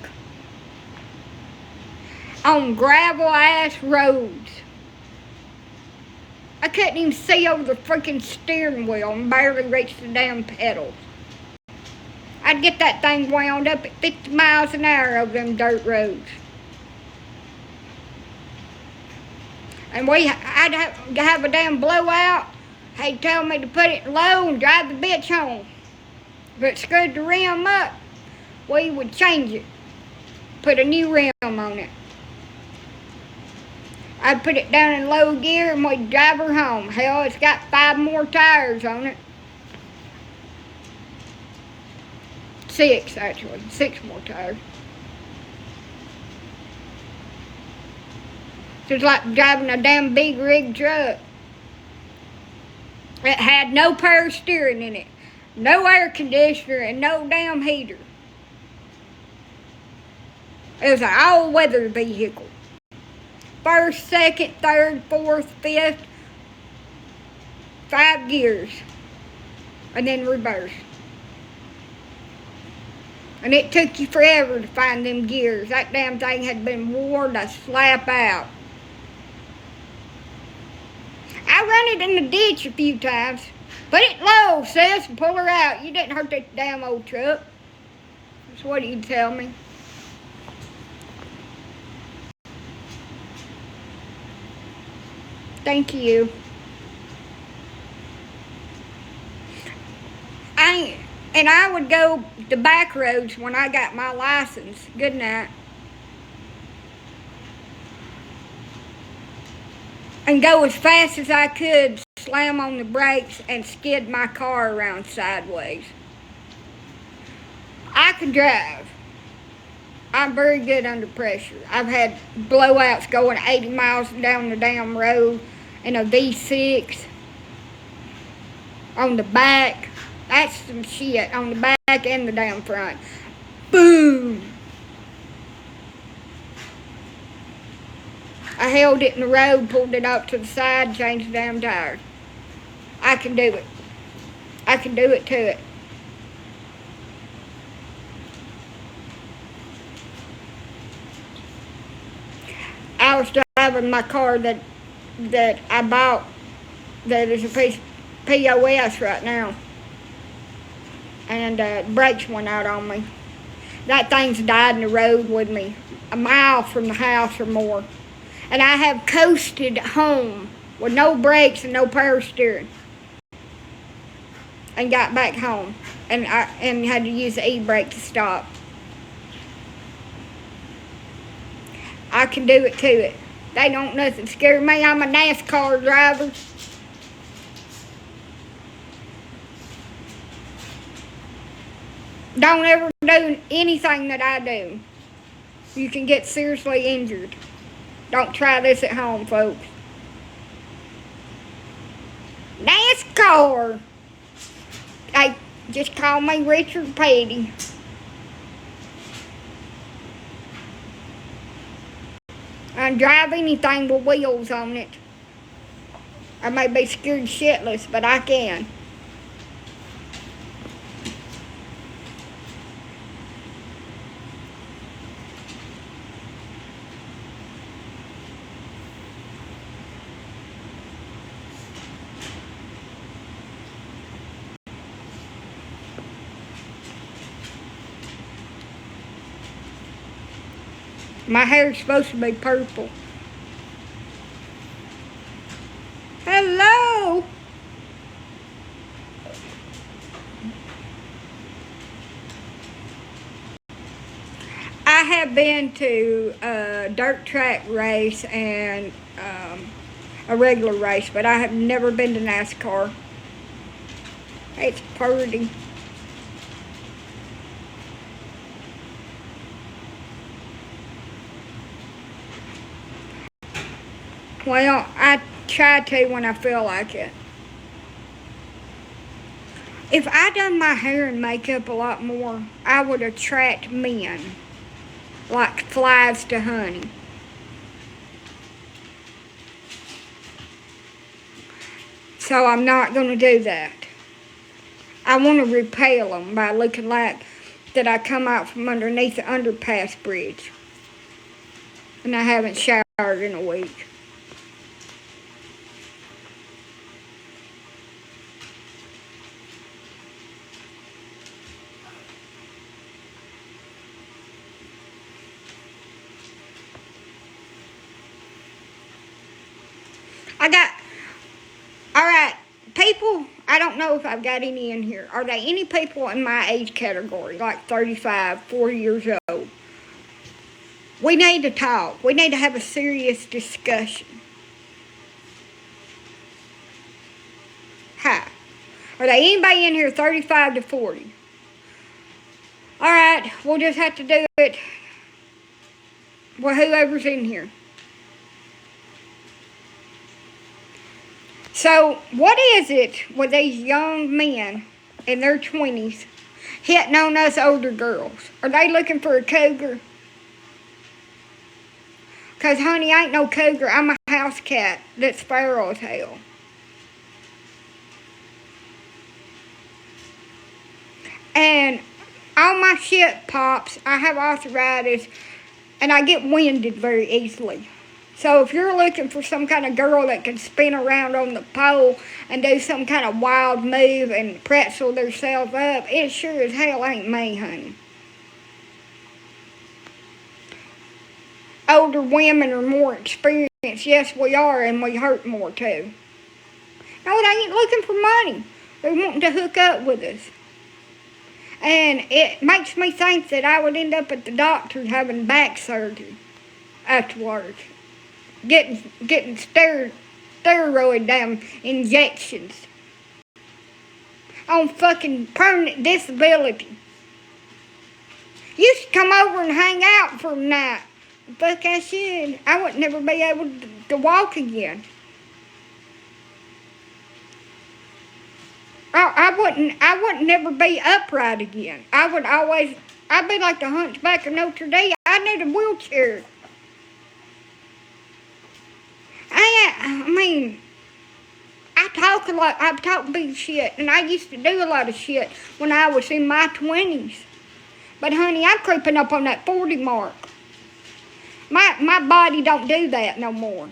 on gravel-ass roads. I couldn't even see over the freaking steering wheel and barely reach the damn pedals. I'd get that thing wound up at 50 miles an hour over them dirt roads. And I'd have a damn blowout. He'd tell me to put it low and drive the bitch home. If it screwed the rim up, we would change it. Put a new rim on it. I'd put it down in low gear and we'd drive her home. Hell, it's got 5 more tires on it. 6, actually. 6 more tires. It's like driving a damn big rig truck. It had no power steering in it, no air conditioner, and no damn heater. It was an all-weather vehicle. First, second, third, fourth, fifth, 5 gears. And then reverse. And it took you forever to find them gears. That damn thing had been worn to slap out. I run it in the ditch a few times. Put it low, sis, and pull her out. You didn't hurt that damn old truck. That's what you tell me. Thank you. And I would go the back roads when I got my license. Good night. And go as fast as I could, slam on the brakes, and skid my car around sideways. I can drive. I'm very good under pressure. I've had blowouts going 80 miles down the damn road in a V6 on the back. That's some shit on the back and the damn front. Boom! I held it in the road, pulled it up to the side, changed the damn tire. I can do it. I can do it to it. I was driving my car that I bought that is a piece of POS right now. And brakes went out on me. That thing's died in the road with me, a mile from the house or more. And I have coasted home with no brakes and no power steering. And got back home. And had to use the e-brake to stop. I can do it to it. They don't nothing scare me. I'm a NASCAR driver. Don't ever do anything that I do. You can get seriously injured. Don't try this at home, folks. NASCAR. Hey, just call me Richard Petty. I drive anything with wheels on it. I may be scared shitless, but I can. My hair's supposed to be purple. Hello. I have been to a dirt track race and a regular race, but I have never been to NASCAR. It's pretty. Well, I try to when I feel like it. If I done my hair and makeup a lot more, I would attract men like flies to honey. So I'm not going to do that. I want to repel them by looking like that I come out from underneath the underpass bridge. And I haven't showered in a week. Alright, people, I don't know if I've got any in here. Are there any people in my age category, like 35, 40 years old? We need to talk. We need to have a serious discussion. Hi. Are there anybody in here 35 to 40? Alright, we'll just have to do it with whoever's in here. So, what is it with these young men in their 20s hitting on us older girls? Are they looking for a cougar? Because, honey, I ain't no cougar. I'm a house cat that's feral as hell. And all my shit pops. I have arthritis, and I get winded very easily. So if you're looking for some kind of girl that can spin around on the pole and do some kind of wild move and pretzel themselves up, it sure as hell ain't me, honey. Older women are more experienced. Yes, we are, and we hurt more, too. No, they ain't looking for money. They're wanting to hook up with us. And it makes me think that I would end up at the doctor's having back surgery afterwards. Getting steroid damn injections on fucking permanent disability. You should come over and hang out for a night. Fuck, I should. I would never be able to walk again. I wouldn't never be upright again. I'd be like the Hunchback of Notre Dame. I need a wheelchair. I talk big shit, and I used to do a lot of shit when I was in my 20s. But honey, I'm creeping up on that 40 mark. My body don't do that no more.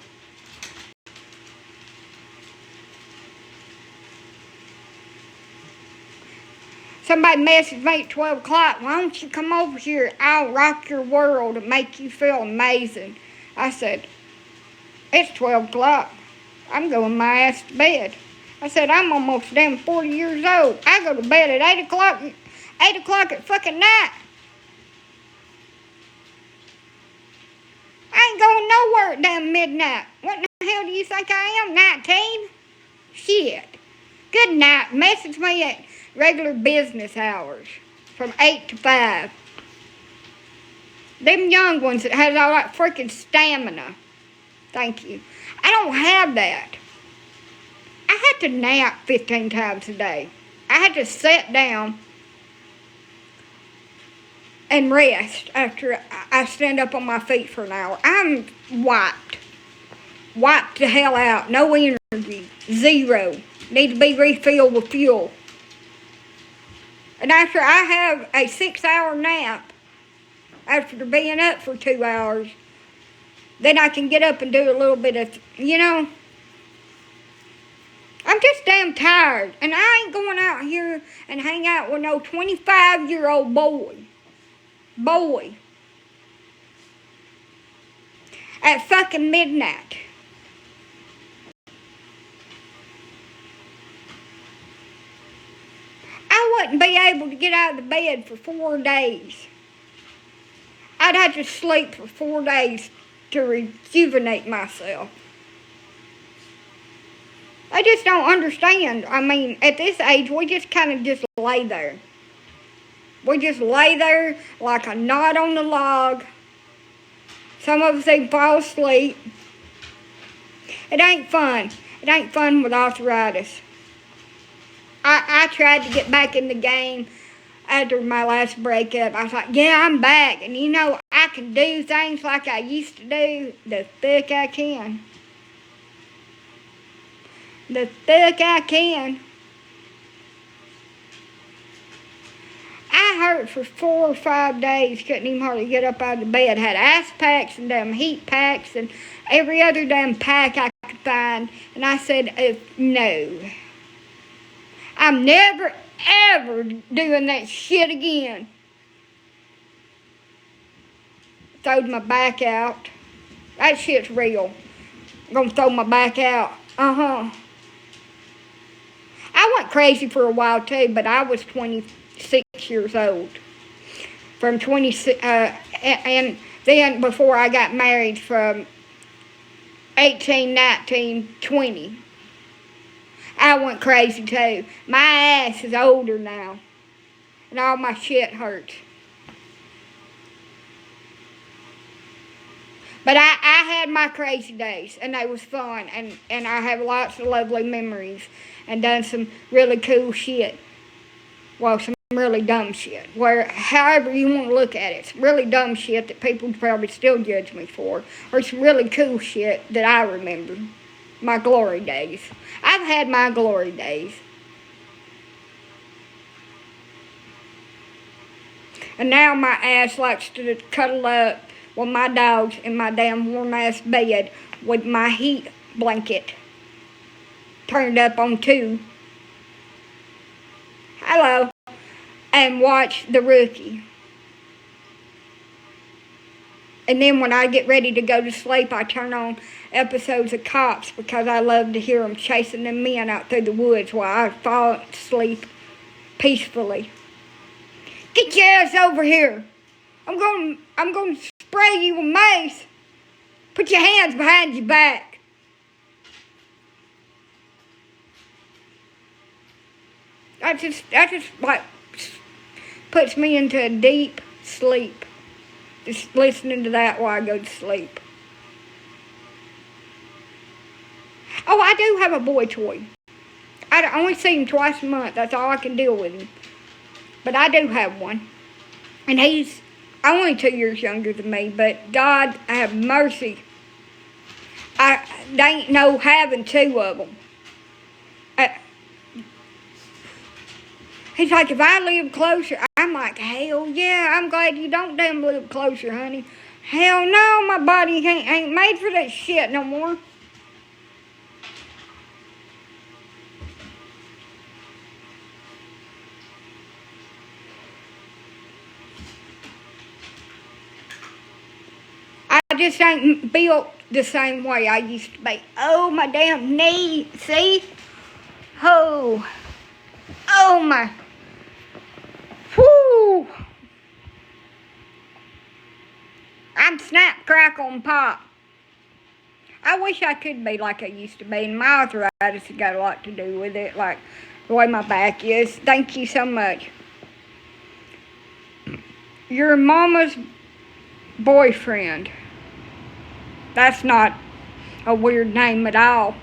Somebody messaged me at 12 o'clock, why don't you come over here? I'll rock your world and make you feel amazing. I said, it's 12 o'clock. I'm going my ass to bed. I said, I'm almost damn 40 years old. I go to bed at 8 o'clock at fucking night. I ain't going nowhere at damn midnight. What the hell do you think I am, 19? Shit. Good night. Message me at regular business hours from 8 to 5. Them young ones that has all that freaking stamina. Thank you. I don't have that. I had to nap 15 times a day. I had to sit down and rest after I stand up on my feet for an hour. I'm wiped. Wiped the hell out. No energy. Zero. Need to be refilled with fuel. And after I have a 6-hour nap, after being up for 2 hours, then I can get up and do a little bit of, I'm just damn tired. And I ain't going out here and hang out with no 25-year-old boy. At fucking midnight. I wouldn't be able to get out of the bed for 4 days. I'd have to sleep for 4 days to rejuvenate myself. I just don't understand. I mean, at this age, we just kind of just lay there. We just lay there like a knot on the log. Some of us even fall asleep. It ain't fun. It ain't fun with arthritis. I tried to get back in the game after my last breakup. I was like, yeah, I'm back. And I can do things like I used to do. The fuck I can. The fuck I can. I hurt for 4 or 5 days. Couldn't even hardly get up out of the bed. Had ice packs and damn heat packs and every other damn pack I could find. And I said, no. I'm never, ever doing that shit again. Throwed my back out. That shit's real. I'm gonna throw my back out. I went crazy for a while too, but I was 26 years old. From 26, and then before I got married from 18, 19, 20. I went crazy too. My ass is older now. And all my shit hurts. But I had my crazy days, and they was fun, and I have lots of lovely memories, and done some really cool shit. Well, some really dumb shit. However you want to look at it. It's really dumb shit that people probably still judge me for. Or some really cool shit that I remember. My glory days. I've had my glory days. And now my ass likes to cuddle up with my dogs in my damn warm-ass bed with my heat blanket turned up on 2. Hello. And watch The Rookie. And then when I get ready to go to sleep, I turn on episodes of Cops because I love to hear them chasing them men out through the woods while I fall asleep peacefully. Get your ass over here. I'm going to spray you with mace. Put your hands behind your back. That just like puts me into a deep sleep. Just listening to that while I go to sleep. Oh, I do have a boy toy. I only see him twice a month. That's all I can deal with him. But I do have one. And he's only 2 years younger than me. But God have mercy. They ain't no having 2 of them. He's like, if I live closer, I'm like, hell yeah, I'm glad you don't damn live closer, honey. Hell no, my body ain't made for that shit no more. I just ain't built the same way I used to be. Oh, my damn knee, see? Oh my. Whoo! I'm snap, crackle, and pop. I wish I could be like I used to be, and my arthritis has got a lot to do with it, like the way my back is. Thank you so much. Your mama's boyfriend. That's not a weird name at all.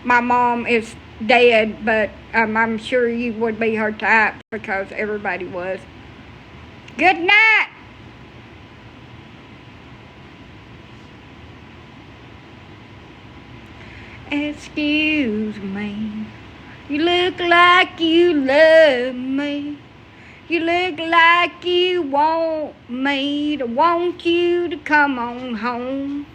My mom is dead, but I'm sure you would be her type because everybody was. Good night. Excuse me. You look like you love me. You look like you want me to want you to come on home.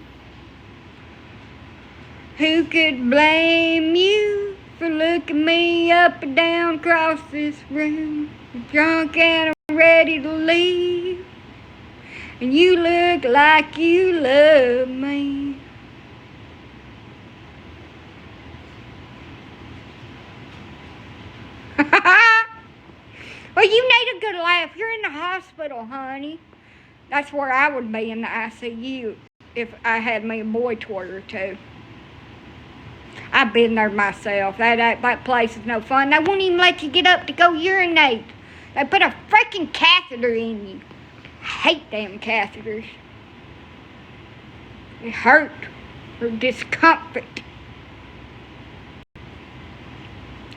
Who could blame you for looking me up and down across this room? I'm drunk and I'm ready to leave. And you look like you love me. Well, you need a good laugh. You're in the hospital, honey. That's where I would be, in the ICU, if I had me a boy toy or 2. I've been there myself. That place is no fun. They won't even let you get up to go urinate. They put a freaking catheter in you. I hate them catheters. They hurt or discomfort.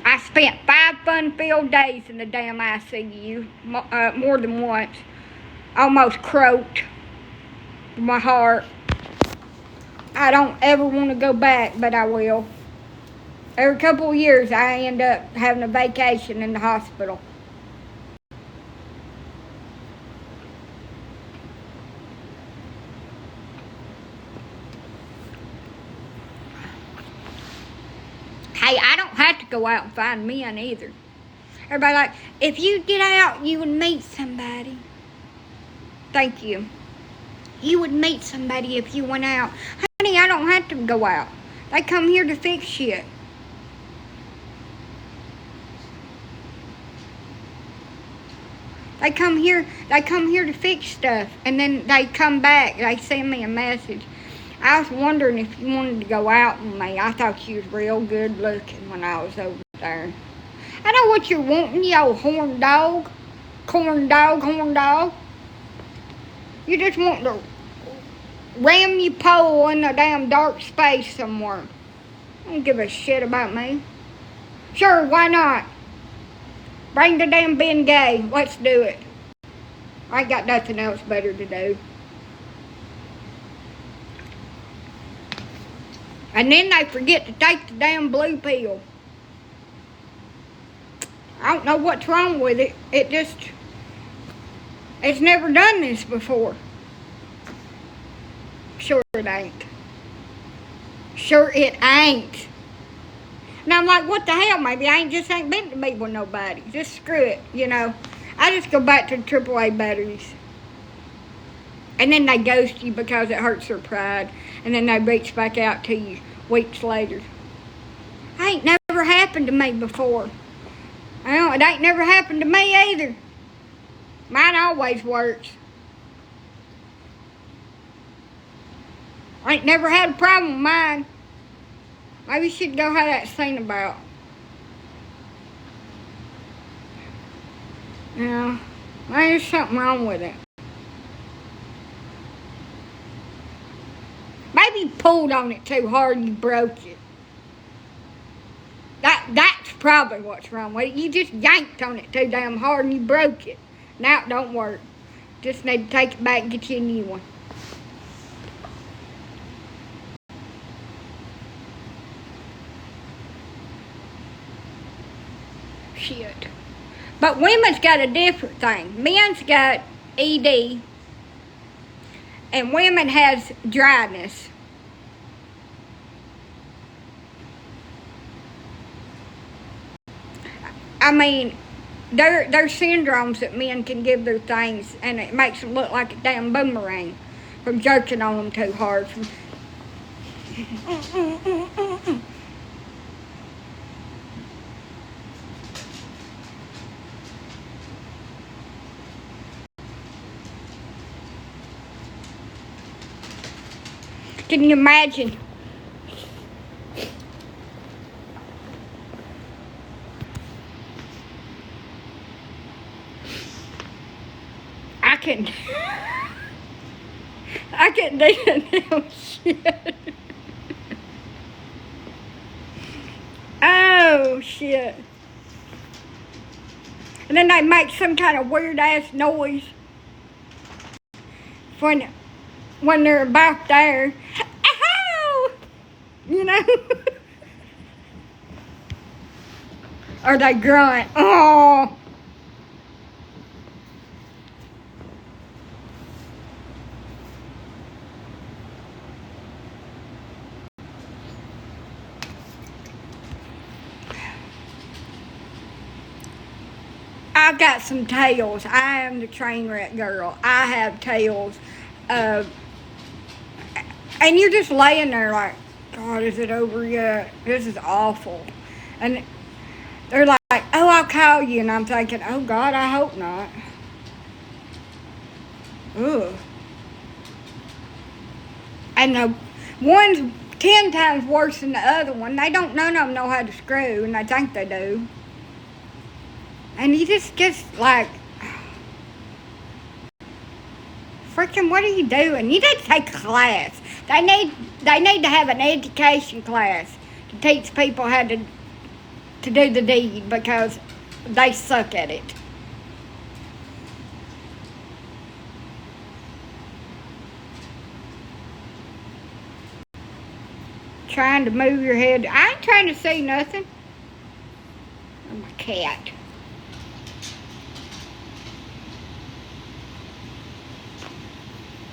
I spent 5 fun-filled days in the damn ICU, more than once. Almost croaked my heart. I don't ever want to go back, but I will. Every couple of years, I end up having a vacation in the hospital. Hey, I don't have to go out and find men either. Everybody like, if you get out, you would meet somebody. Thank you. You would meet somebody if you went out. Honey, I don't have to go out. They come here to fix shit. They come here to fix stuff, and then they come back. They send me a message. I was wondering if you wanted to go out with me. I thought you was real good looking when I was over there. I know what you're wanting, you old horn dog. Corn dog. You just want to ram your pole in a damn dark space somewhere. Don't give a shit about me. Sure, why not? Bring the damn Ben Gay. Let's do it. I ain't got nothing else better to do. And then they forget to take the damn blue pill. I don't know what's wrong with it. It's never done this before. Sure it ain't. Sure it ain't. And I'm like, what the hell? Maybe I just ain't been to be with nobody. Just screw it, you know. I just go back to the AAA batteries. And then they ghost you because it hurts their pride. And then they reach back out to you weeks later. Ain't never happened to me before. Well, it ain't never happened to me either. Mine always works. I ain't never had a problem with mine. Maybe you should go have that seen about. You know, there's something wrong with it. Maybe you pulled on it too hard and you broke it. That's probably what's wrong with it. You just yanked on it too damn hard and you broke it. Now it don't work. Just need to take it back and get you a new one. Shit. But women's got a different thing. Men's got ED. And women has dryness. I mean, there's syndromes that men can give their things, and it makes them look like a damn boomerang from jerking on them too hard. Can you imagine? I couldn't do that damn shit. Oh, shit. And then they make some kind of weird-ass noise when they're about there. Ow! You know? Or they grunt. Oh! I got some tales. I am the train wreck girl. I have tales. And you're just laying there like, God, is it over yet? This is awful. And they're like, oh, I'll call you. And I'm thinking, oh, God, I hope not. Ugh. And the one's 10 times worse than the other one. None of them know how to screw, and they think they do. And you just get like, freaking, what are you doing? You need to take a class. They need to have an education class to teach people how to do the deed, because they suck at it. Trying to move your head. I ain't trying to see nothing. I'm a cat.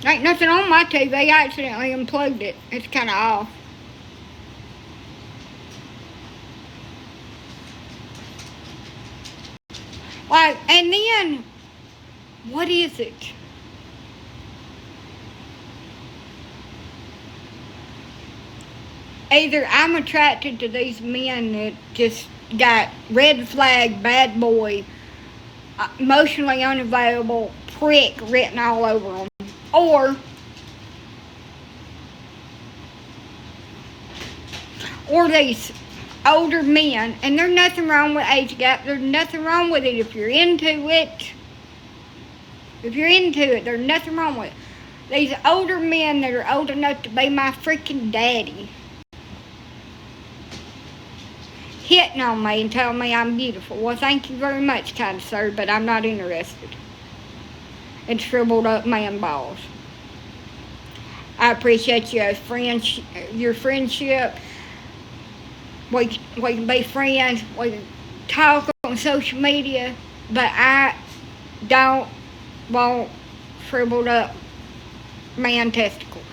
Ain't nothing on my TV. I accidentally unplugged it. It's kind of off. Like, and then, what is it? Either I'm attracted to these men that just got red flag, bad boy, emotionally unavailable, prick written all over them. Or these older men, and there's nothing wrong with age gap. There's nothing wrong with it if you're into it. If you're into it, there's nothing wrong with it. These older men that are old enough to be my freaking daddy hitting on me and telling me I'm beautiful. Well, thank you very much, kind sir, but I'm not interested in shriveled up man balls. I appreciate your friendship. We can be friends. We can talk on social media, but I don't want shriveled up man testicles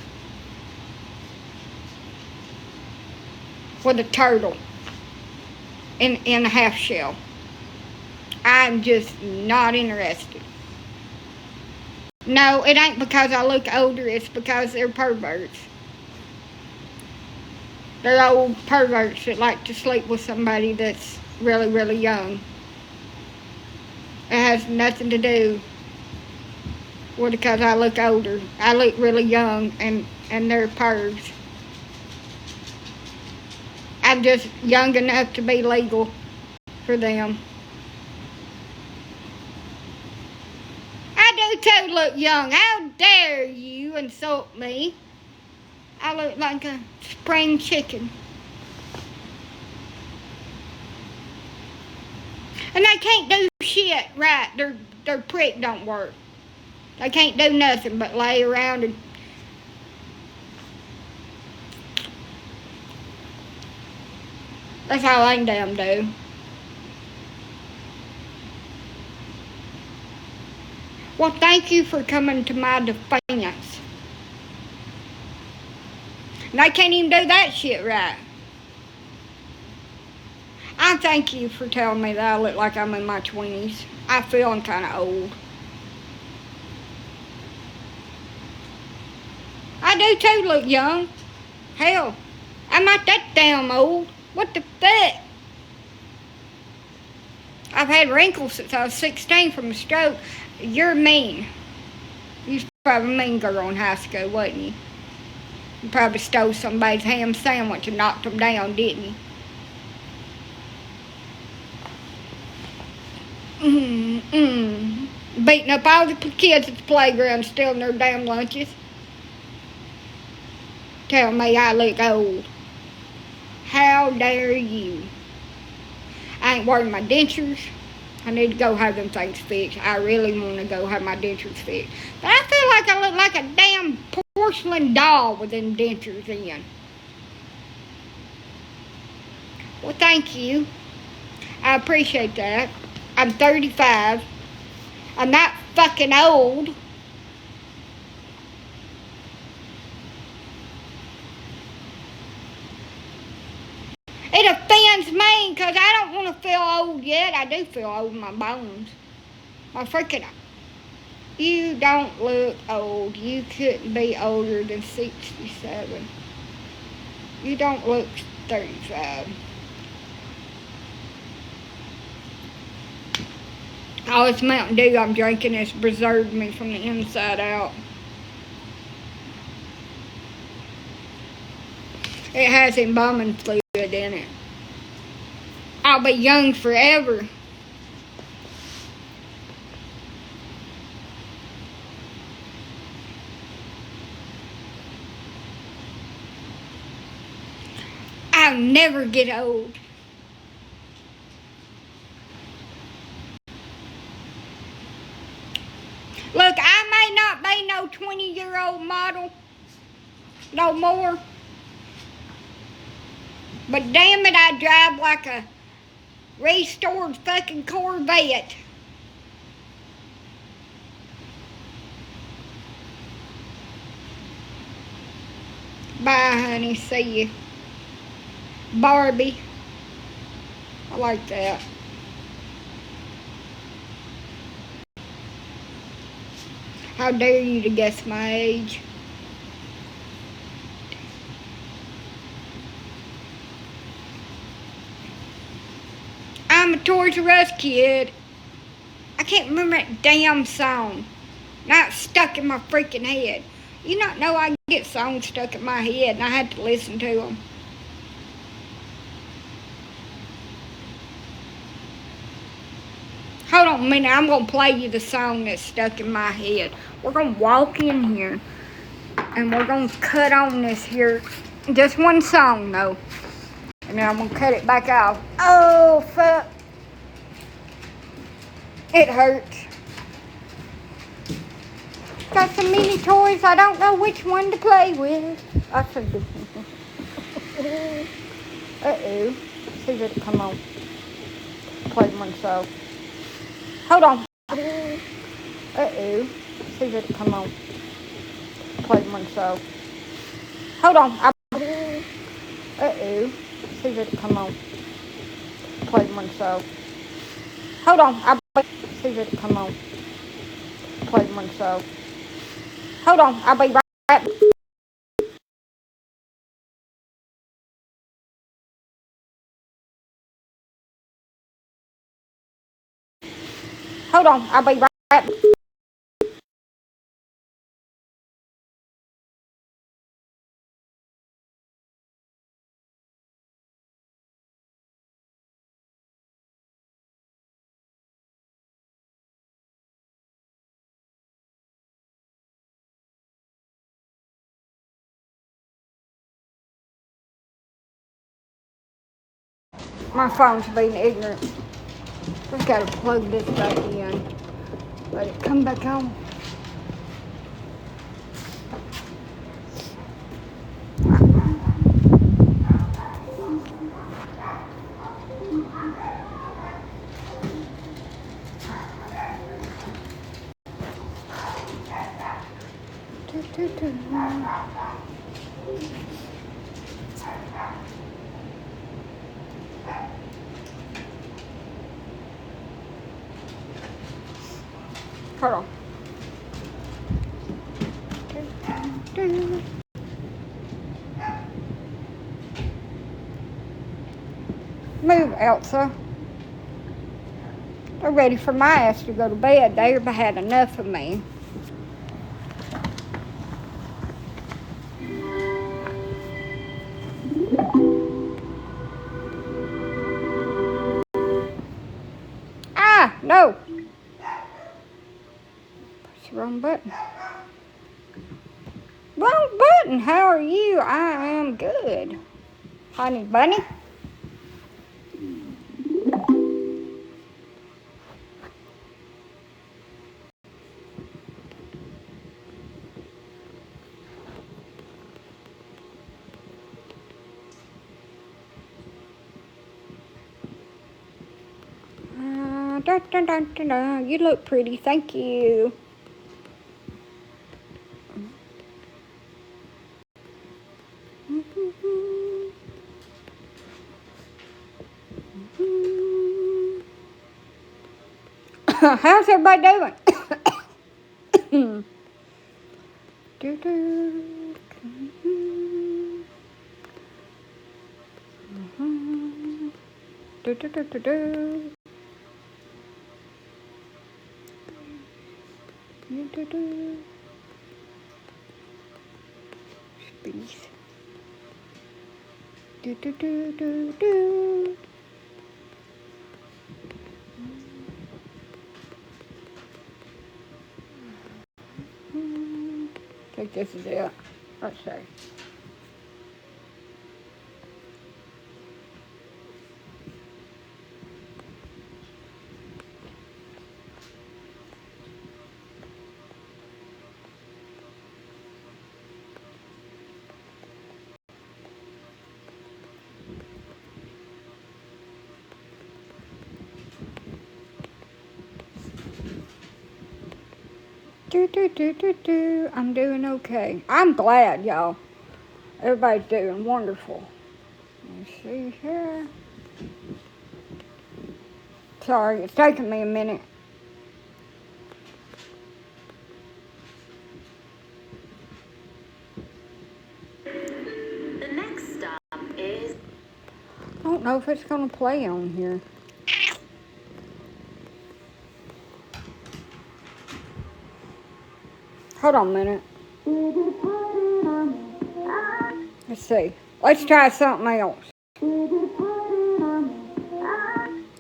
with a turtle in a half shell. I'm just not interested. No, it ain't because I look older. It's because they're perverts. They're old perverts that like to sleep with somebody that's really, really young. It has nothing to do with because I look older. I look really young, and they're pervs. I'm just young enough to be legal for them. I do too look young. How dare you insult me? I look like a spring chicken. And they can't do shit right. Their prick don't work. They can't do nothing but lay around and that's all I can damn do. Well, thank you for coming to my defense. And I can't even do that shit right. I thank you for telling me that I look like I'm in my 20s. I feel I'm kind of old. I do too look young. Hell, I'm not that damn old. What the fuck? I've had wrinkles since I was 16 from a stroke. You're mean. You was probably a mean girl in high school, wasn't you? You probably stole somebody's ham sandwich and knocked them down, didn't you? Beating up all the kids at the playground, stealing their damn lunches. Tell me I look old. How dare you? I ain't wearing my dentures. I need to go have them things fixed. I really want to go have my dentures fixed. But I feel like I look like a damn porcelain doll with them dentures in. Well, thank you. I appreciate that. I'm 35. I'm not fucking old. It offends me because I don't want to feel old yet. I do feel old in my bones. My freaking... You don't look old. You couldn't be older than 67. You don't look 35. Oh, it's Mountain Dew I'm drinking. It's preserved me from the inside out. It has embalming fluid in it. I'll be young forever. I'll never get old. Look, I may not be no 20-year-old model no more, but damn it, I drive like a restored fucking Corvette. Bye, honey. See you. Barbie. I like that. How dare you to guess my age? I'm a Toys R Us kid. I can't remember that damn song. Now it's stuck in my freaking head. You not know I get songs stuck in my head and I had to listen to them. Hold on a minute, I'm going to play you the song that's stuck in my head. We're going to walk in here. And we're going to cut on this here. Just one song, though. And then I'm going to cut it back off. Oh, fuck. It hurts. Got some mini toys. I don't know which one to play with. I see this one. Uh-oh. See if it'll come on. Play one so. Hold on. Uh-oh. See if it'll come on. Play one so. Hold on. Uh-oh. See if it'll come on. Play one so. Hold on. See if it'll come on. Play one so. Hold on. I'll be right back. Hold on. I'll be right back. My phone's being ignorant. Just gotta plug this back in. Let it come back on. Hold on. Move, Elsa. They're ready for my ass to go to bed. They've had enough of me. Ah, no. Push the wrong button. Wrong button. How are you? I am good. Honey bunny. Dun, dun, dun, dun, dun. You look pretty. Thank you. How's everybody doing? Do, do. Do, do, do, do, do. Do, do, do. Space. Do, do, do, do, do. I think this is it. Let's see. Do, do, do, do, do. I'm doing okay. I'm glad, y'all. Everybody's doing wonderful. Let's see here. Sorry, it's taking me a minute. The next stop is... I don't know if it's going to play on here. Hold on a minute. Let's see. Let's try something else.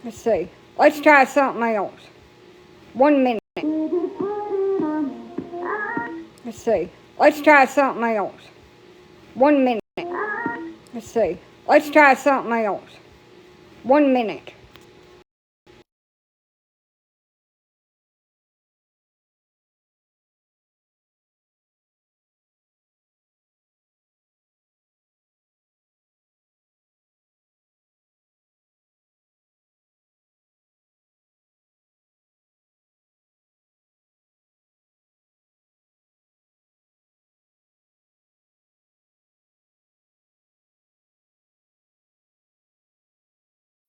Let's see. Let's try something else. 1 minute. Let's see. Let's try something else. 1 minute. Let's see. Let's try something else. 1 minute.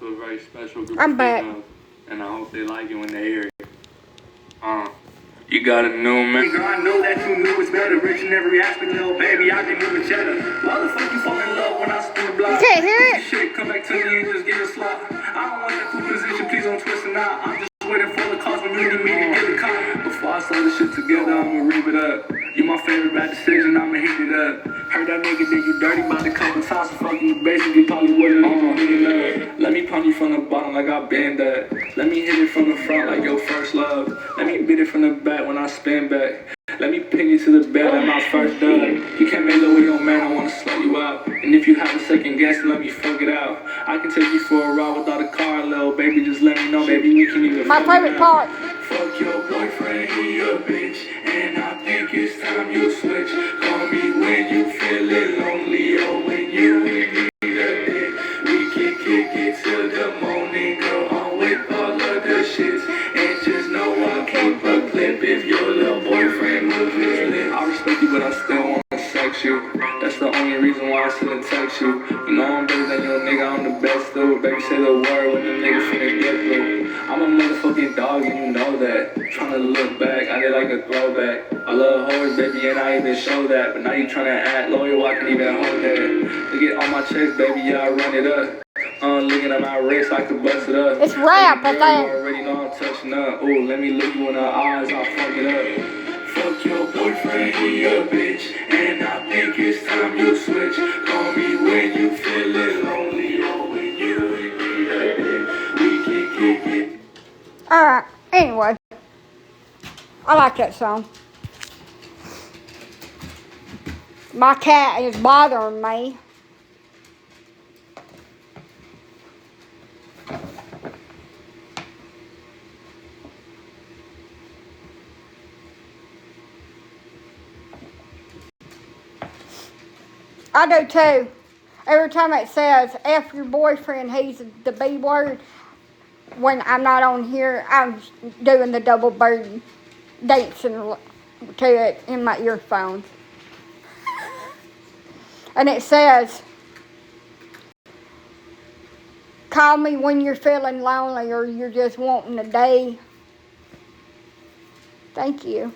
To a very special group I'm of back. females, and I hope they like it when they hear it. You got a new man. Girl, I know that you knew it's better. Rich in every aspect, little baby, I can move the cheddar. Why the fuck you fall in love when I spin the block? You can't hear it? Shit, come back to me and just get a slot. I don't want that food position, please don't twist it out. I'm just waiting for the calls when you need me to get the car. Before I sew this shit together, I'ma rev it up. You my favorite bad decision, I'ma heat it up. Heard that nigga did you dirty about a couple times, so fucking you basically probably wouldn't Let me pump you from the bottom like I been that. Let me hit it from the front like your first love. Let me beat it from the back when I spin back. Let me pin you to the bed like my first dub. You can't make love with your man, I wanna slow you out. And if you have a second guess, let me fuck it out. I can take you for a ride without a car, little baby, just let me know, maybe we can even My favorite part. Fuck your boyfriend, he a bitch. And I think it's time you switch. Call me when you feeling lonely or when you need a dick. We can kick it till the morning, girl. I'm with all of the shits. And just know I keep a clip if your little boyfriend moves his lips. I respect you, but I still wanna sex you. That's the only reason why I shouldn't text you. You know I'm better than your nigga, I'm the best dude. Baby, say the word when the nigga finna get through. I'm a motherfucking dog and you know that. Tryna look back, I did like a throwback. I love hoes, baby, and I even show that. But now you tryna act loyal, I can even hold that. Look at all my checks, baby, yeah, I run it up. Looking at my wrist, I could bust it up. It's rap, Baby I girl, think. you already know I'm touching up. Ooh, let me look you in the eyes, I'll fuck it up. Fuck your boyfriend, he a bitch. And I think it's time you switch. Call me when you feeling lonely or when you need a dick. We can kick it. Alright, anyway. I like that song. My cat is bothering me. I do too. Every time it says F your boyfriend, he's the B word. When I'm not on here, I'm doing the double bird dancing to it in my earphones. And it says, call me when you're feeling lonely or you're just wanting a day. Thank you.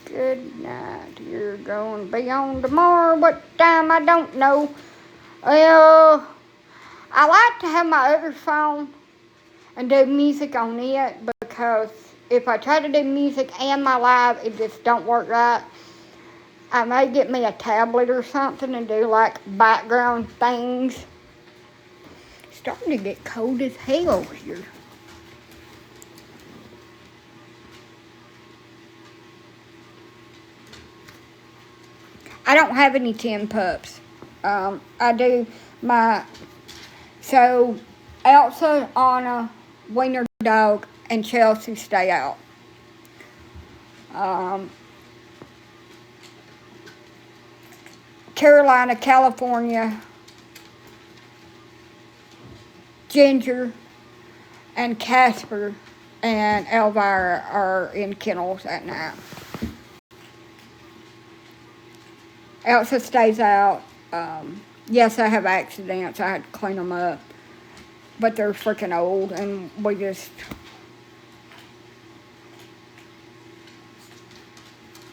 Good night. You're going to be on tomorrow. What time? I don't know. Well, I like to have my other phone and do music on it because if I try to do music and my live, it just don't work right. I may get me a tablet or something and do like background things. It's starting to get cold as hell here. I don't have any tin pups. I do so Elsa, Anna, Wiener Dog, and Chelsea stay out. Carolina, California, Ginger, and Casper and Elvira are in kennels at night. Elsa stays out. Yes, I have accidents. I had to clean them up. But they're freaking old, and we just...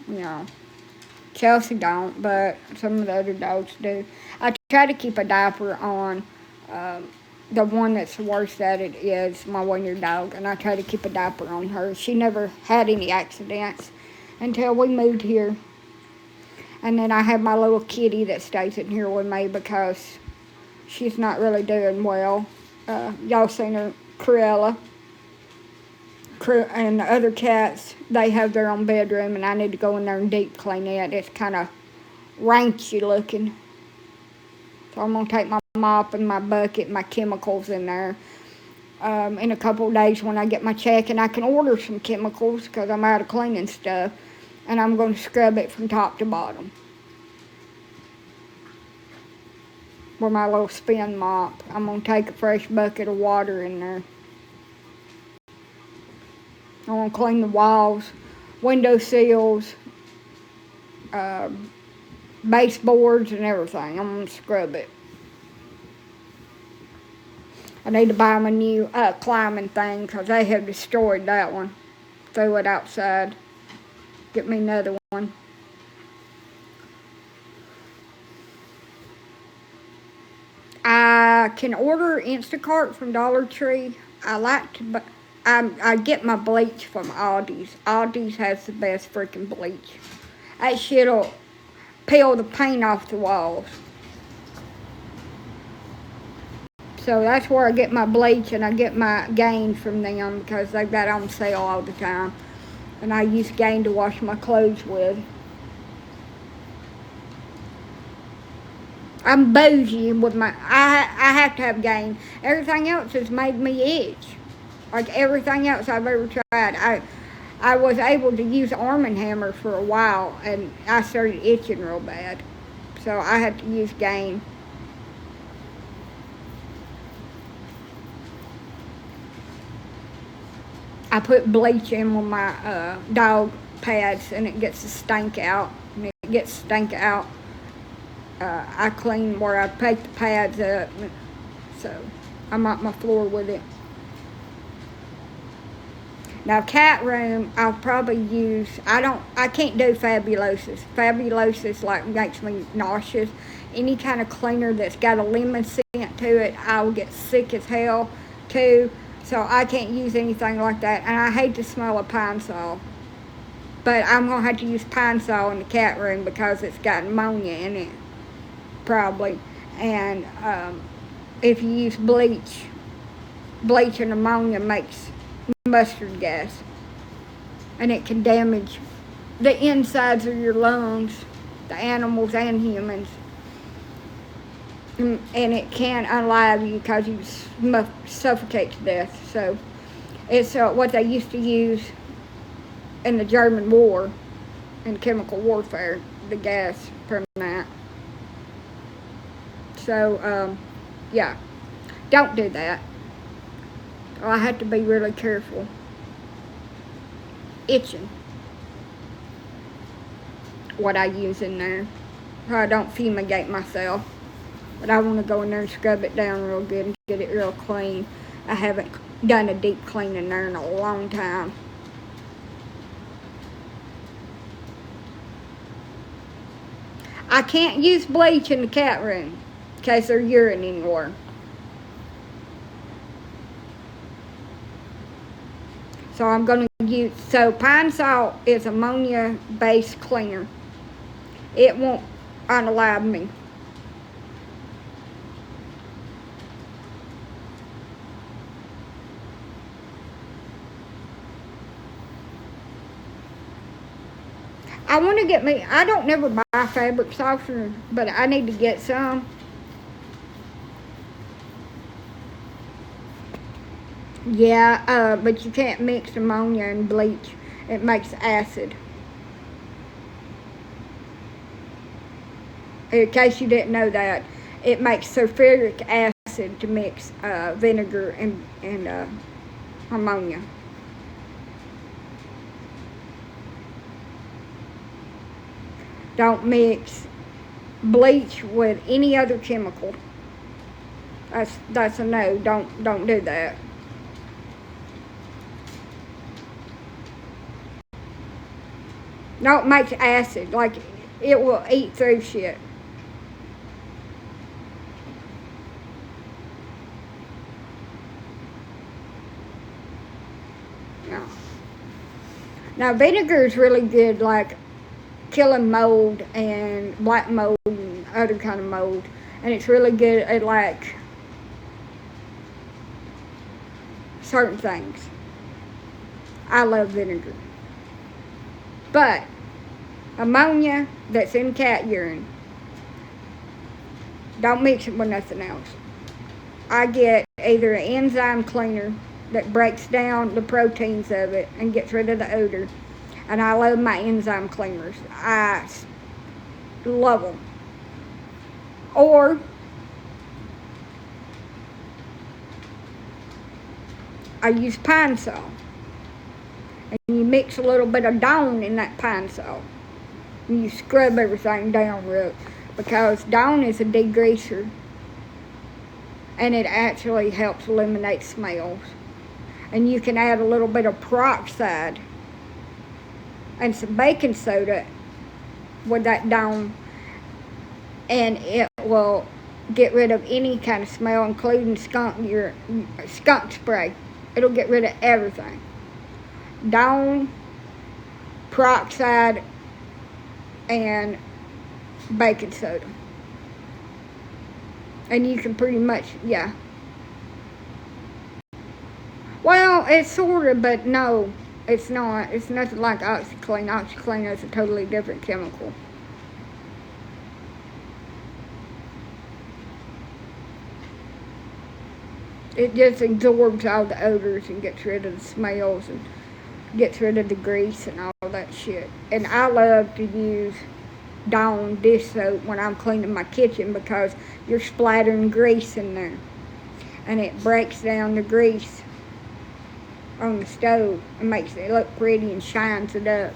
You know. Chelsea don't, but some of the other dogs do. I try to keep a diaper on. The one that's worst at it is my Wiener dog, and I try to keep a diaper on her. She never had any accidents until we moved here. And then I have my little kitty that stays in here with me because she's not really doing well. Y'all seen her, Cruella. and the other cats, they have their own bedroom, and I need to go in there and deep clean it. It's kind of ranchy looking. So I'm going to take my mop and my bucket and my chemicals in there in a couple of days when I get my check, and I can order some chemicals because I'm out of cleaning stuff, and I'm going to scrub it from top to bottom with my little spin mop. I'm going to take a fresh bucket of water in there. I'm going to clean the walls, window sills, baseboards, and everything. I'm going to scrub it. I need to buy my new climbing thing because they have destroyed that one. Threw it outside. Get me another one. I can order Instacart from Dollar Tree. I get my bleach from Aldi's. Aldi's has the best freaking bleach. That shit'll peel the paint off the walls. So that's where I get my bleach, and I get my Gain from them because they've got on sale all the time. And I use Gain to wash my clothes with. I'm bougie with my, I have to have Gain. Everything else has made me itch. Like everything else I've ever tried. I was able to use Arm & Hammer for a while, and I started itching real bad. So I had to use Gain. I put bleach in with my dog pads, and it gets the stink out. And it gets stink out. I clean where I take the pads up, so I mop my floor with it. Now cat room, I'll probably use, I can't do Fabulosis. Fabulosis like makes me nauseous. Any kind of cleaner that's got a lemon scent to it, I will get sick as hell too. So I can't use anything like that. And I hate the smell of Pine Sol. But I'm going to have to use Pine Sol in the cat room because it's got ammonia in it. Probably. And if you use bleach and ammonia makes mustard gas. And it can damage the insides of your lungs, the animals and humans. And it can unalive you because you suffocate to death. So it's what they used to use in the German war, in chemical warfare, the gas from that. So, yeah, don't do that. I have to be really careful. Itching. What I use in there. I don't fumigate myself. But I want to go in there and scrub it down real good and get it real clean. I haven't done a deep clean in there in a long time. I can't use bleach in the cat room in case they're urine anymore. So I'm going to use, so Pine Sol is ammonia-based cleaner. It won't unalive me. I want to get me, I don't never buy fabric softener, but I need to get some. Yeah, but you can't mix ammonia and bleach. It makes acid. In case you didn't know that, it makes sulfuric acid to mix vinegar and ammonia. Don't mix bleach with any other chemical. That's a no. Don't do that. No, it makes acid. Like it will eat through shit. No. Now vinegar is really good, like killing mold and black mold and other kind of mold, and it's really good at like certain things. I love vinegar. But ammonia that's in cat urine, don't mix it with nothing else. I get either an enzyme cleaner that breaks down the proteins of it and gets rid of the odor. And I love my enzyme cleaners. I love them. Or I use pine salt. And you mix a little bit of Dawn in that pine salt. And you scrub everything down real, because Dawn is a degreaser. And it actually helps eliminate smells. And you can add a little bit of peroxide and some baking soda with that Dawn, and it will get rid of any kind of smell, including skunk spray. It'll get rid of everything. Dawn, peroxide, and baking soda. And you can pretty much, yeah. Well, it's sort of, but no, it's not. It's nothing like OxyClean. OxyClean is a totally different chemical. It just absorbs all the odors and gets rid of the smells and gets rid of the grease and all that shit. And I love to use Dawn dish soap when I'm cleaning my kitchen, because you're splattering grease in there. And it breaks down the grease on the stove and makes it look pretty and shines it up.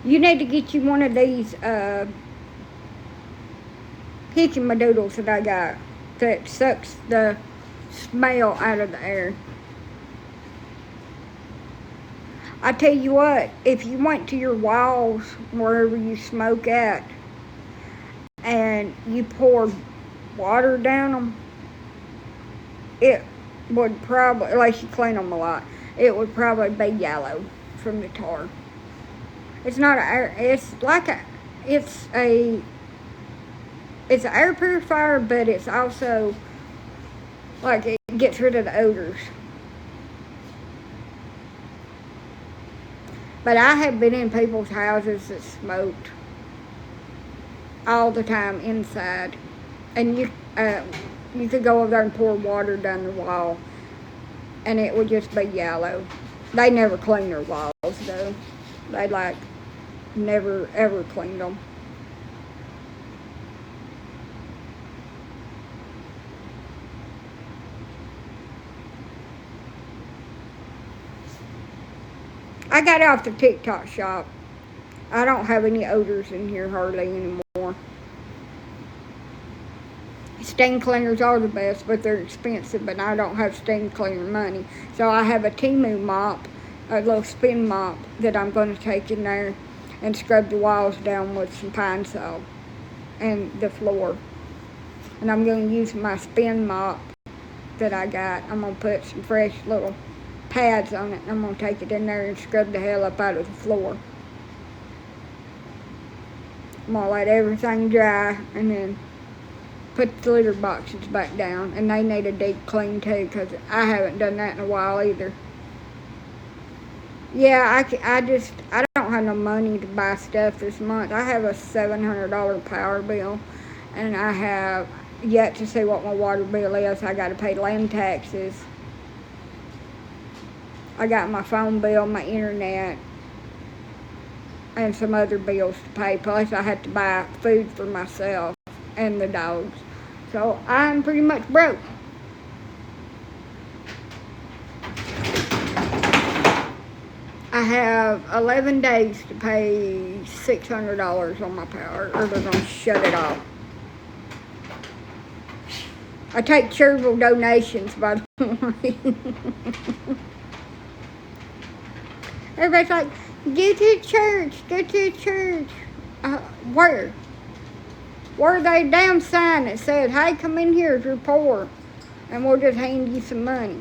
You need to get you one of these hickey-madoodles that I got that sucks the smell out of the air. I tell you what, if you went to your walls, wherever you smoke at, and you poured water down them, it would probably, unless you clean them a lot, it would probably be yellow from the tar. It's not it's an air purifier, but it's also like it gets rid of the odors. But I have been in people's houses that smoked all the time inside, and you could go over there and pour water down the wall, and it would just be yellow. They never clean their walls though. They never ever cleaned them. I got off the TikTok shop. I don't have any odors in here hardly anymore. Stain cleaners are the best, but they're expensive, but I don't have stain cleaner money. So I have a Timu mop, a little spin mop that I'm going to take in there and scrub the walls down with some pine salt and the floor. And I'm going to use my spin mop that I got. I'm going to put some fresh little pads on it, and I'm going to take it in there and scrub the hell up out of the floor. I'm going to let everything dry and then put the litter boxes back down, and they need a deep clean too, because I haven't done that in a while either. Yeah, I don't have no money to buy stuff this month. I have a $700 power bill, and I have yet to see what my water bill is. I got to pay land taxes. I got my phone bill, my internet, and some other bills to pay. Plus, I had to buy food for myself and the dogs. So I'm pretty much broke. I have 11 days to pay $600 on my power, or they're going to shut it off. I take charitable donations, by the way. Everybody's like, Go to church. Go to church. Where? Where they damn sign that said, hey, come in here if you're poor, and we'll just hand you some money.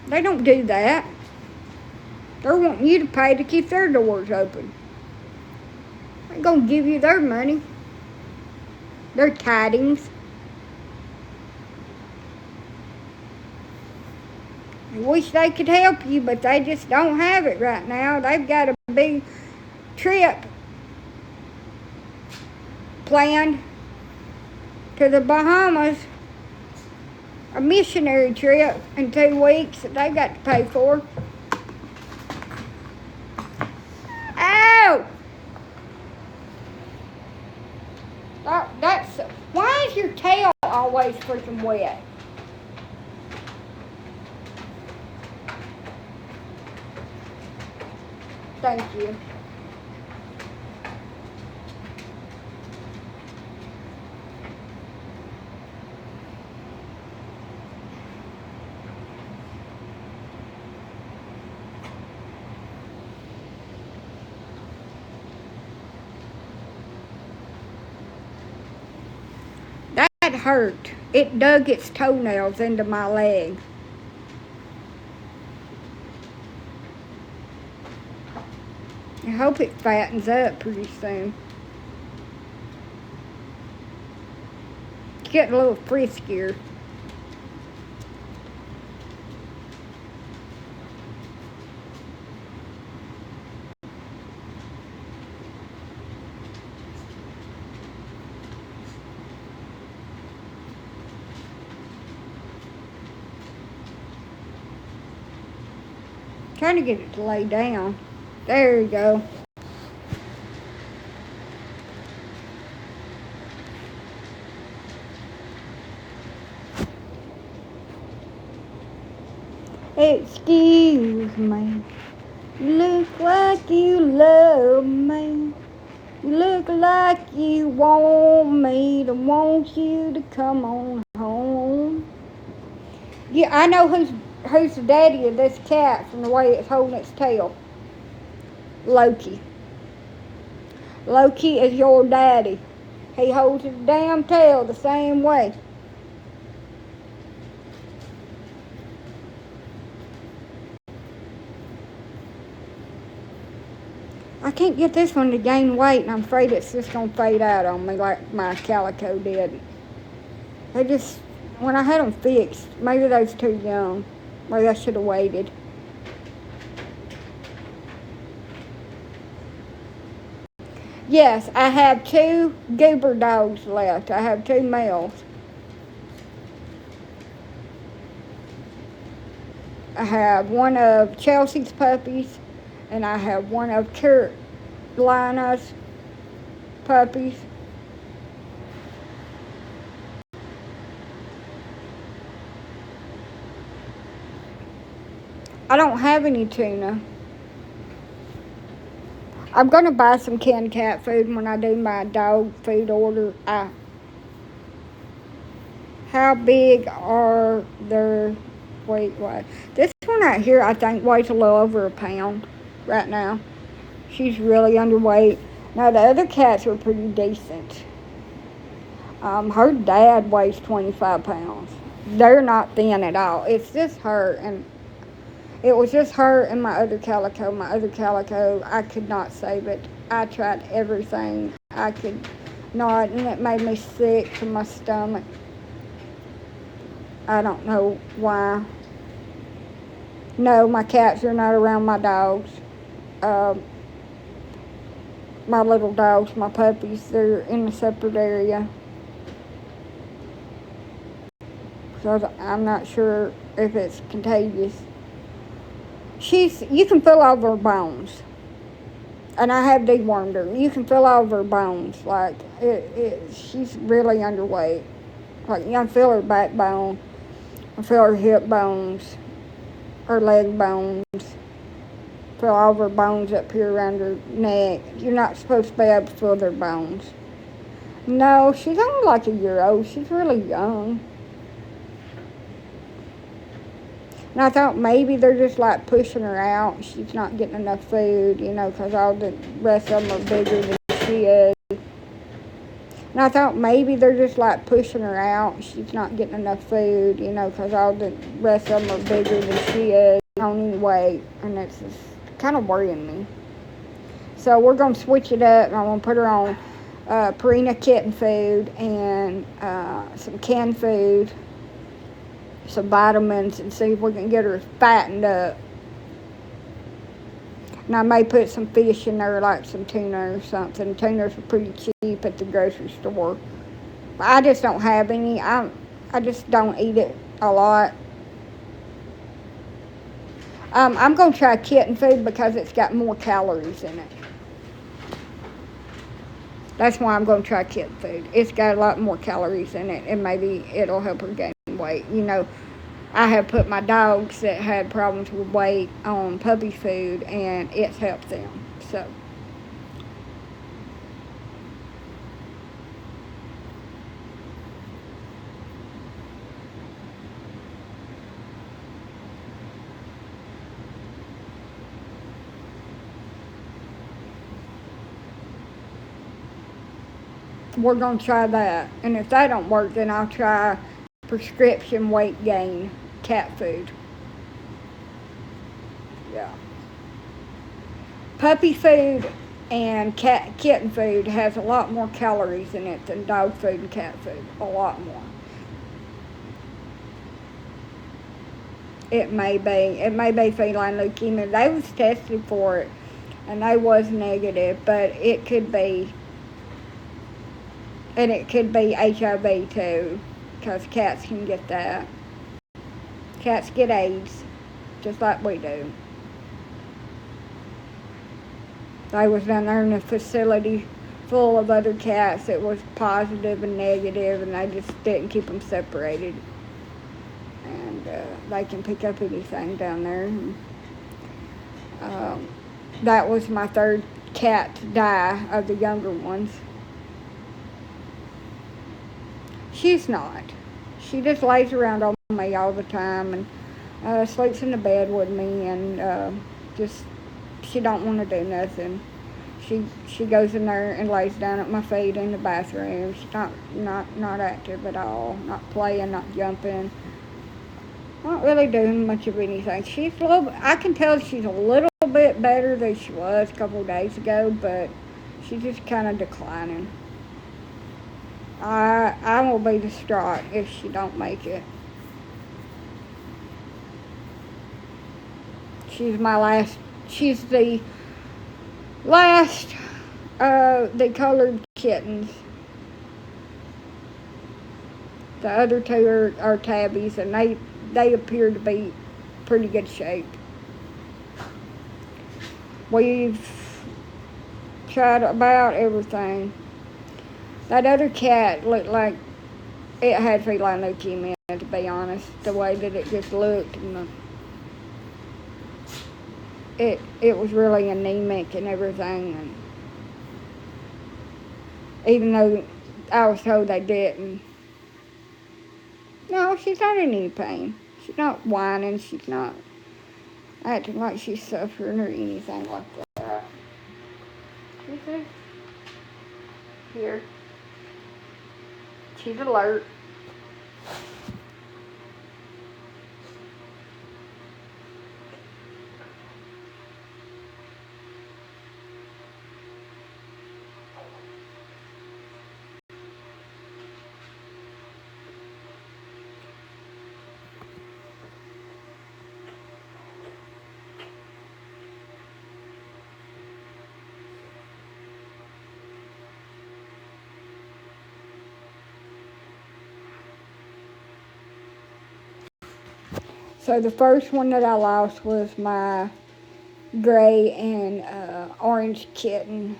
They don't do that. They're wanting you to pay to keep their doors open. They're going to give you their money. Their tidings. I wish they could help you, but they just don't have it right now. They've got a big trip planned to the Bahamas. A missionary trip in 2 weeks that they got to pay for. Ow! Why is your tail always freaking wet? Thank you. That hurt. It dug its toenails into my leg. I hope it fattens up pretty soon. It's getting a little friskier. Trying to get it to lay down. There you go. Excuse me. You look like you love me. You look like you want me to want you to come on home. Yeah, I know who's the daddy of this cat from the way it's holding its tail. Loki. Loki is your daddy. He holds his damn tail the same way. I can't get this one to gain weight, and I'm afraid it's just going to fade out on me like my calico did. When I had them fixed, maybe they was too young. Maybe I should have waited. Yes, I have 2 goober dogs left. I have 2 males. I have one of Chelsea's puppies, and I have one of Carolina's puppies. I don't have any tuna. I'm going to buy some canned cat food when I do my dog food order. How big are their weight-wise? This one right here, I think, weighs a little over a pound right now. She's really underweight. Now, the other cats are pretty decent. Her dad weighs 25 pounds. They're not thin at all. It's just her, and it was just her and my other calico. My other calico, I could not save it. I tried everything I could not, and it made me sick to my stomach. I don't know why. No, my cats are not around my dogs. My little dogs, my puppies, they're in a separate area. So I'm not sure if it's contagious. You can feel all of her bones. And I have dewormed her. You can feel all of her bones. Like, she's really underweight. Like, you can feel her backbone. I feel her hip bones. Her leg bones. Feel all of her bones up here around her neck. You're not supposed to be able to feel their bones. No, she's only like a year old. She's really young. And I thought maybe they're just like pushing her out. She's not getting enough food, you know, because all the rest of them are bigger than she is. And I thought maybe they're just like pushing her out. She's not getting enough food, you know, because all the rest of them are bigger than she is on any weight. And it's just kind of worrying me. So we're going to switch it up. I'm going to put her on Purina kitten food and some canned food, some vitamins, and see if we can get her fattened up. And I may put some fish in there, like some tuna or something. Tunas are pretty cheap at the grocery store. I just don't have any. I just don't eat it a lot. I'm going to try kitten food because it's got more calories in it. That's why I'm going to try kitten food. It's got a lot more calories in it, and maybe it'll help her gain weight. You know, I have put my dogs that had problems with weight on puppy food, and it's helped them. So, we're going to try that. And if that don't work, then I'll try prescription weight gain cat food. Yeah. Puppy food and kitten food has a lot more calories in it than dog food and cat food. A lot more. It may be feline leukemia. They was tested for it, and they was negative, but it could be, and it could be HIV too, because cats can get that. Cats get AIDS, just like we do. They was down there in a facility full of other cats that was positive and negative, and they just didn't keep them separated. And they can pick up anything down there. And, that was my third cat to die of the younger ones. She's not. She just lays around on me all the time and sleeps in the bed with me, and just, she don't want to do nothing. She goes in there and lays down at my feet in the bathroom. She's not active at all. Not playing, not jumping. Not really doing much of anything. She's a little. I can tell she's a little bit better than she was a couple of days ago, but she's just kind of declining. I will be distraught if she don't make it. She's the last the colored kittens. The other two are tabbies, and they appear to be pretty good shape. We've tried about everything. That other cat looked like it had feline leukemia, to be honest, the way that it just looked. And it was really anemic and everything. And even though I was told they didn't. No, she's not in any pain. She's not whining. She's not acting like she's suffering or anything like that. You see? Here. She's alert. So the first one that I lost was my gray and orange kitten.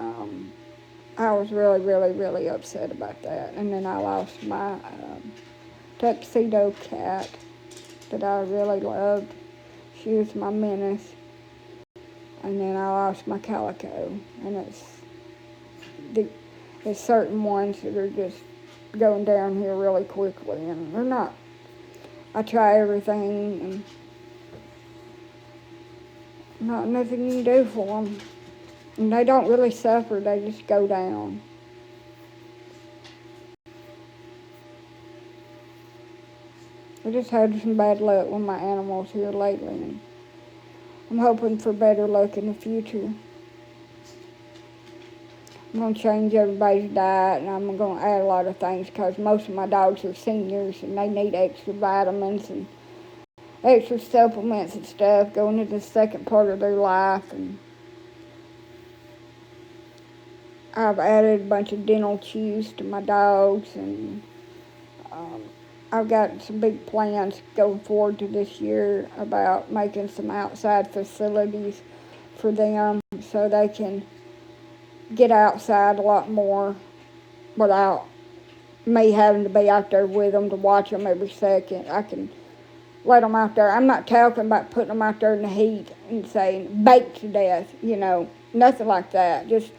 I was really, really, really upset about that. And then I lost my tuxedo cat that I really loved. She was my menace. And then I lost my calico. And there's certain ones that are just going down here really quickly, and they're not I try everything, and nothing you can do for them. And they don't really suffer, they just go down. I just had some bad luck with my animals here lately, and I'm hoping for better luck in the future. I'm going to change everybody's diet, and I'm going to add a lot of things because most of my dogs are seniors and they need extra vitamins and extra supplements and stuff going into the second part of their life. And I've added a bunch of dental chews to my dogs, and I've got some big plans going forward to this year about making some outside facilities for them so they can get outside a lot more without me having to be out there with them to watch them every second. I can let them out there. I'm not talking about putting them out there in the heat and saying baked to death, nothing like that. Just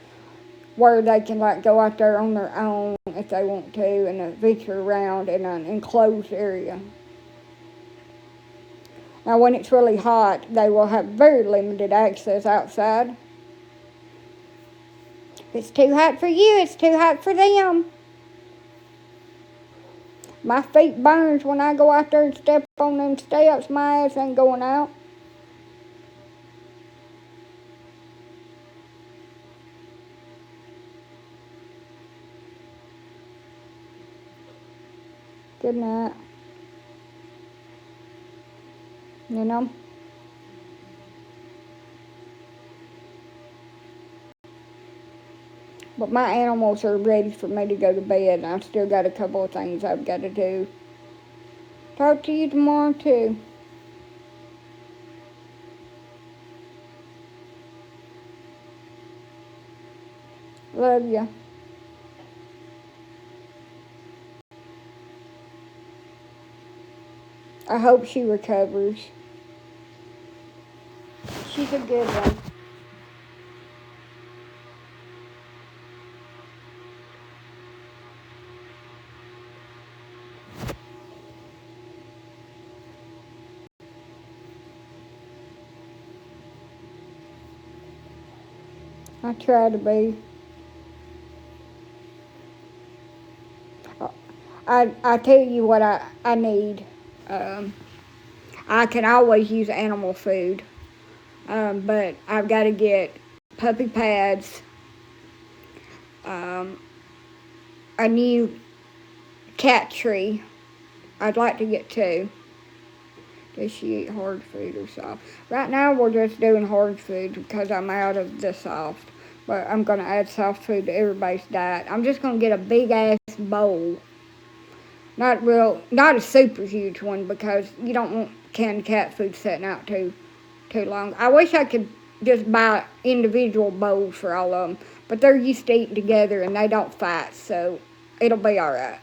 where they can go out there on their own if they want to and venture around in an enclosed area. Now when it's really hot, they will have very limited access outside. If it's too hot for you, it's too hot for them. My feet burns when I go out there and step on them steps. My ass ain't going out. Good night. But my animals are ready for me to go to bed, and I've still got a couple of things I've got to do. Talk to you tomorrow, too. Love ya. I hope she recovers. She's a good one. I try to be. I tell you what I need. I can always use animal food, but I've got to get puppy pads, a new cat tree. I'd like to get 2. Does she eat hard food or soft? Right now we're just doing hard food because I'm out of the soft. But I'm going to add soft food to everybody's diet. I'm just going to get a big ass bowl. Not a super huge one because you don't want canned cat food sitting out too long. I wish I could just buy individual bowls for all of them. But they're used to eating together and they don't fight, so it'll be alright.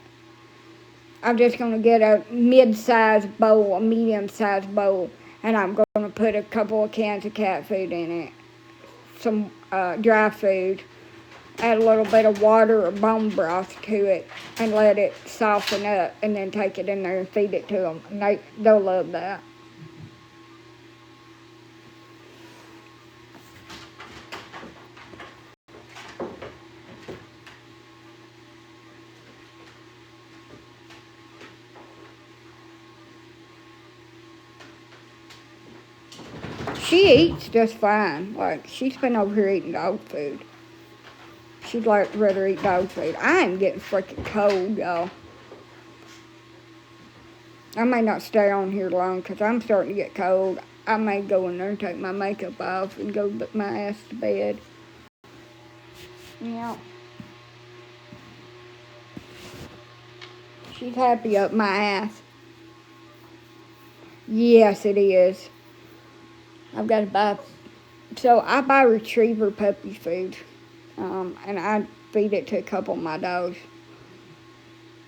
I'm just going to get a mid-sized bowl, a medium-sized bowl, and I'm going to put a couple of cans of cat food in it, some dry food, add a little bit of water or bone broth to it, and let it soften up, and then take it in there and feed it to them. And they'll love that. She eats just fine. She's been over here eating dog food. She'd rather eat dog food. I am getting freaking cold, y'all. I may not stay on here long because I'm starting to get cold. I may go in there and take my makeup off and go put my ass to bed. Yeah. She's happy up my ass. Yes, it is. I've got to buy. So I buy retriever puppy food. And I feed it to a couple of my dogs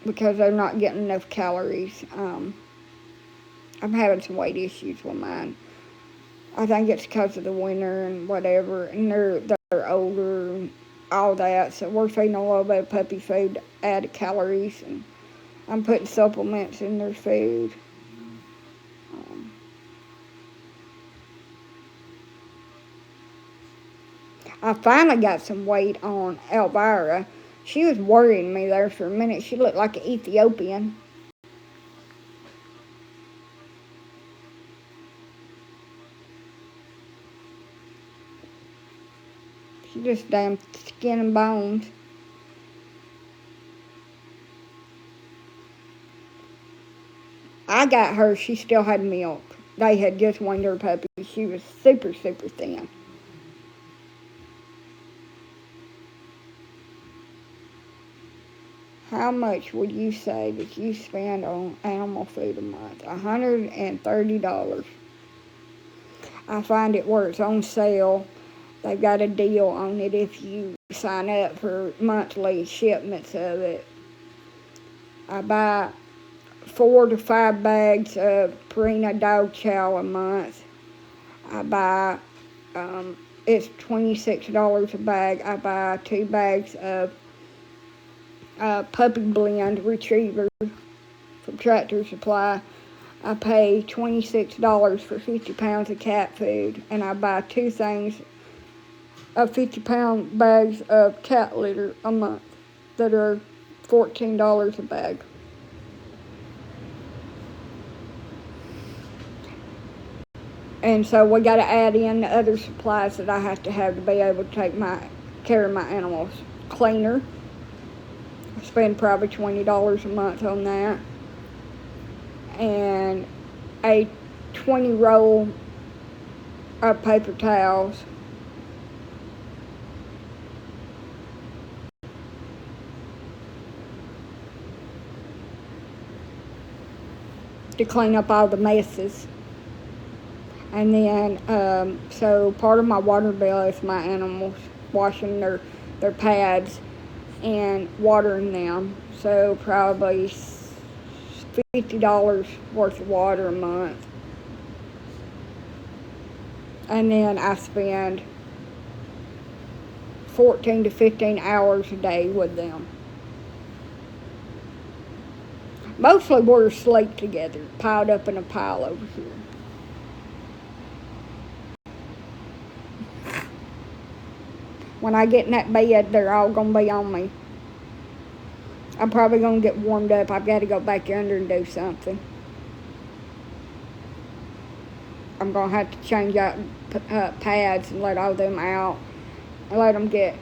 because they're not getting enough calories. I'm having some weight issues with mine. I think it's because of the winter and whatever, and they're older and all that. So we're feeding a little bit of puppy food to add calories, and I'm putting supplements in their food. I finally got some weight on Elvira. She was worrying me there for a minute. She looked like an Ethiopian. She just damn skin and bones. I got her, she still had milk. They had just weaned her puppy. She was super, super thin. How much would you say that you spend on animal food a month? $130. I find it where it's on sale. They've got a deal on it if you sign up for monthly shipments of it. I buy 4 to 5 bags of Purina dog chow a month. I buy, it's $26 a bag. I buy 2 bags of puppy blend retriever from Tractor Supply. I pay $26 for 50 pounds of cat food, and I buy 2 things of 50-pound bags of cat litter a month that are $14 a bag. And so we got to add in the other supplies that I have to be able to take care of my animals. Cleaner. I spend probably $20 a month on that. And a 20 roll of paper towels. To clean up all the messes. And then, so part of my water bill is my animals, washing their pads and watering them. So probably $50 worth of water a month. And then I spend 14 to 15 hours a day with them. Mostly we're asleep together, piled up in a pile over here. When I get in that bed, they're all going to be on me. I'm probably going to get warmed up. I've got to go back under and do something. I'm going to have to change out pads and let all them out. And let them get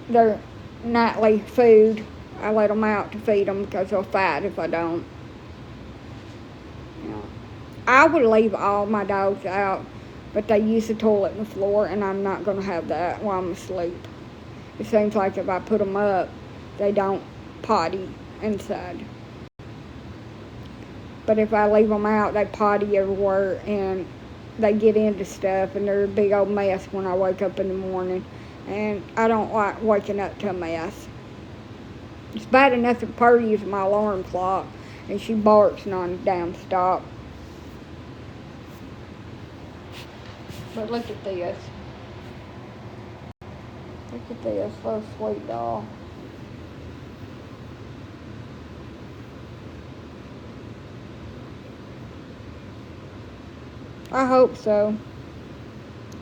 their nightly food. I let them out to feed them because they'll fight if I don't. You know, I would leave all my dogs out, but they use the toilet and the floor, and I'm not going to have that while I'm asleep. It seems like if I put them up, they don't potty inside. But if I leave them out, they potty everywhere, and they get into stuff, and they're a big old mess when I wake up in the morning. And I don't like waking up to a mess. It's bad enough that Purdy uses my alarm clock, and she barks non-stop. But look at this. Look at this little sweet doll. I hope so.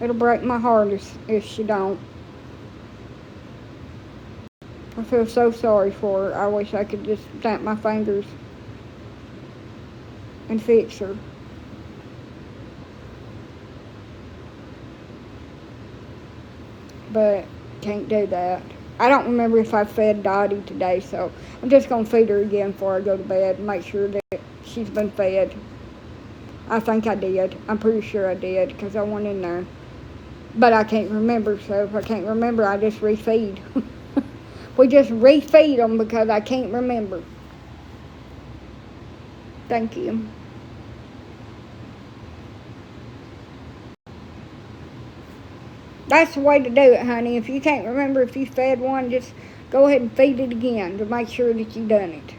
It'll break my heart if she don't. I feel so sorry for her. I wish I could just snap my fingers and fix her. But can't do that. I don't remember if I fed Dottie today, so I'm just going to feed her again before I go to bed and make sure that she's been fed. I think I did. I'm pretty sure I did because I went in there. But I can't remember, so if I can't remember, I just refeed. We just refeed them because I can't remember. Thank you. That's the way to do it, honey. If you can't remember if you fed one, just go ahead and feed it again to make sure that you done it.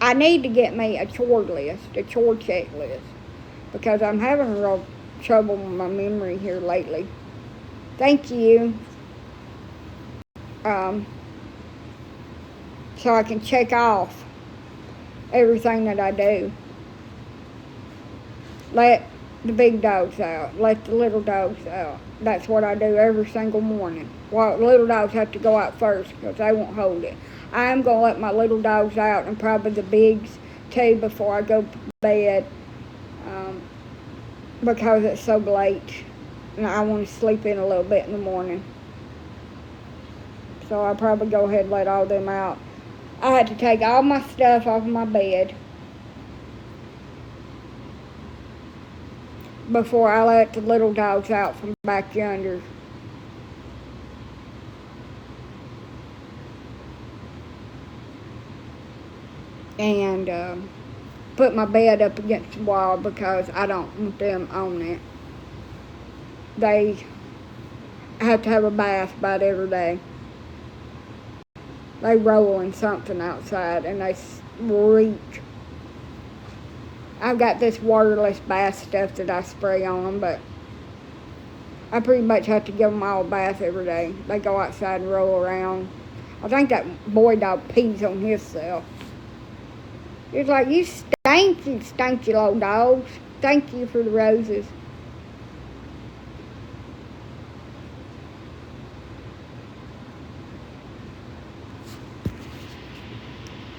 I need to get me a chore list, a chore checklist, because I'm having real trouble with my memory here lately. Thank you. So I can check off everything that I do. Let the big dogs out, let the little dogs out. That's what I do every single morning. Well, little dogs have to go out first because they won't hold it. I am going to let my little dogs out and probably the bigs too before I go to bed because it's so late and I want to sleep in a little bit in the morning. So I'll probably go ahead and let all them out. I had to take all my stuff off of my bed before I let the little dogs out from back yonder. And put my bed up against the wall because I don't want them on it. They have to have a bath about every day. They roll in something outside and they reek. I've got this waterless bath stuff that I spray on them, but I pretty much have to give them all a bath every day. They go outside and roll around. I think that boy dog pees on himself. It's like, you stinky little dogs. Thank you for the roses.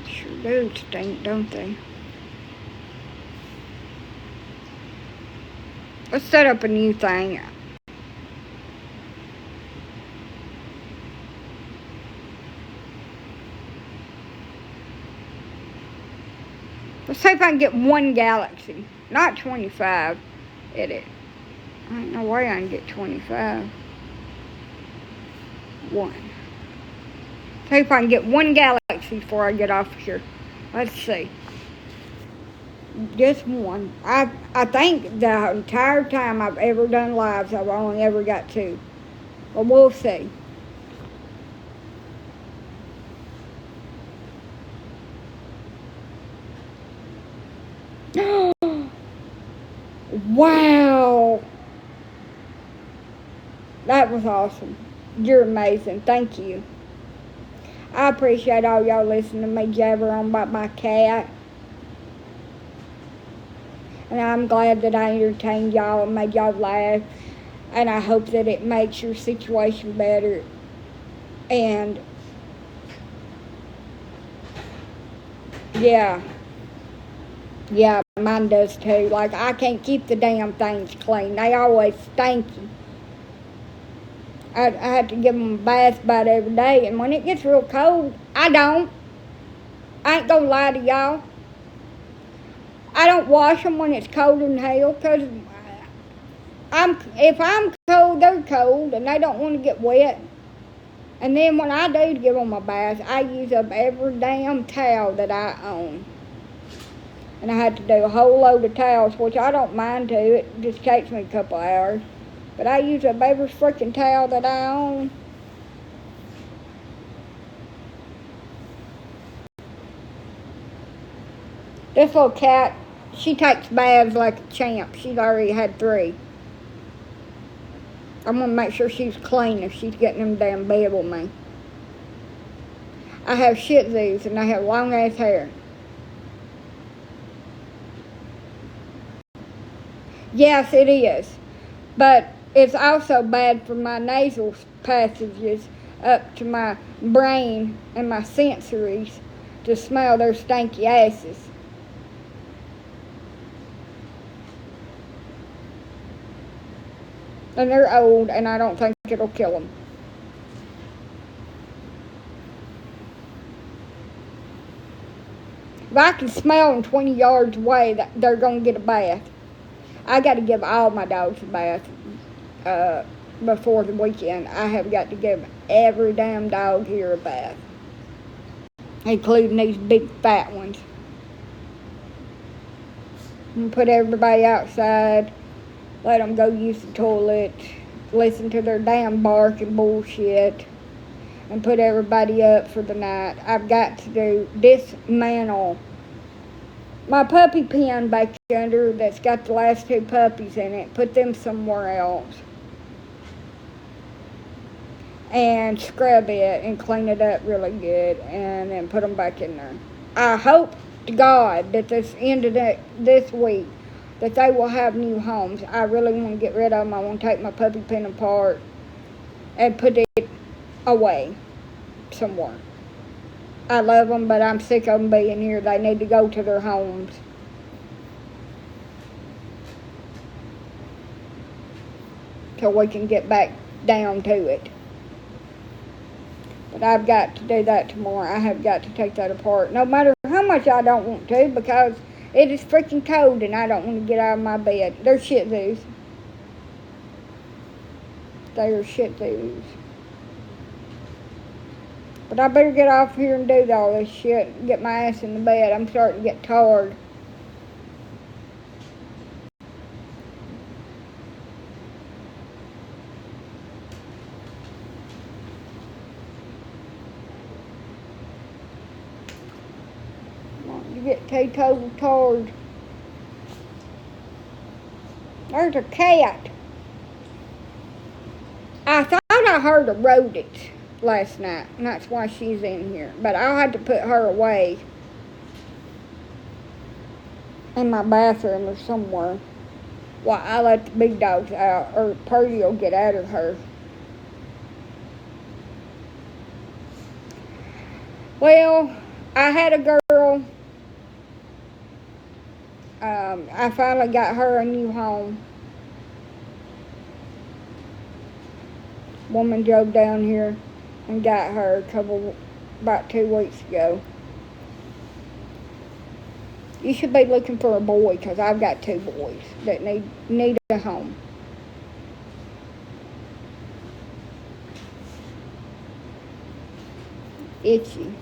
Sure do stink, don't they? Let's set up a new thing. Let's see if I can get one galaxy. Not 25. It is. Ain't no way I can get 25. One. See if I can get one galaxy before I get off here. Let's see. Just one. I think the entire time I've ever done lives, I've only ever got two. But we'll see. Wow. That was awesome. You're amazing. Thank you. I appreciate all y'all listening to me jabber on about my cat. And I'm glad that I entertained y'all and made y'all laugh. And I hope that it makes your situation better. And yeah, mine does too. Like, I can't keep the damn things clean. They always stinky. I have to give them a bath about every day. And when it gets real cold, I don't. I ain't gonna lie to y'all. I don't wash them when it's cold in hell, because if I'm cold, they're cold, and they don't want to get wet. And then when I do give them a bath, I use up every damn towel that I own. And I had to do a whole load of towels, which I don't mind to. It just takes me a couple hours. But I use up every freaking towel that I own. This little cat, she takes baths like a champ. She's already had 3. I'm going to make sure she's clean if she's getting in the damn bed with me. I have Shih Tzus and they have long ass hair. Yes, it is. But it's also bad for my nasal passages up to my brain and my sensories to smell their stinky asses. And they're old, and I don't think it'll kill them. If I can smell them 20 yards away, that they're going to get a bath. I got to give all my dogs a bath before the weekend. I have got to give every damn dog here a bath, including these big fat ones. And put everybody outside, let them go use the toilet, listen to their damn bark and bullshit, and put everybody up for the night. I've got to dismantle my puppy pen back under that's got the last 2 puppies in it, put them somewhere else, and scrub it and clean it up really good, and then put them back in there. I hope to God that this end of this week that they will have new homes. I really want to get rid of them. I want to take my puppy pen apart and put it away somewhere. I love them, but I'm sick of them being here. They need to go to their homes. So we can get back down to it. But I've got to do that tomorrow. I have got to take that apart. No matter how much I don't want to, because it is freaking cold and I don't want to get out of my bed. They're shih tzus. They are shih tzus. But I better get off here and do all this shit and get my ass in the bed. I'm starting to get tired. You get total tired. There's a cat. I thought I heard a rodent last night, and that's why she's in here. But I'll have to put her away in my bathroom or somewhere while I let the big dogs out, or Purdy will get out of her. Well, I had a girl. I finally got her a new home. Woman drove down here and got her about 2 weeks ago. You should be looking for a boy, because I've got 2 boys that need a home. Itchy.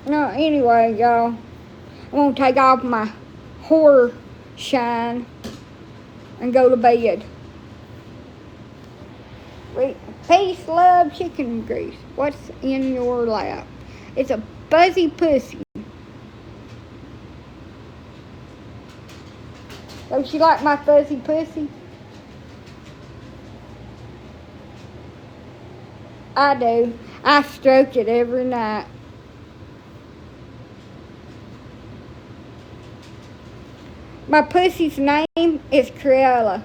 No, anyway, y'all, I'm going to take off my horror shine and go to bed. Wait, peace, love, chicken grease. What's in your lap? It's a fuzzy pussy. Don't you like my fuzzy pussy? I do. I stroke it every night. My pussy's name is Cruella.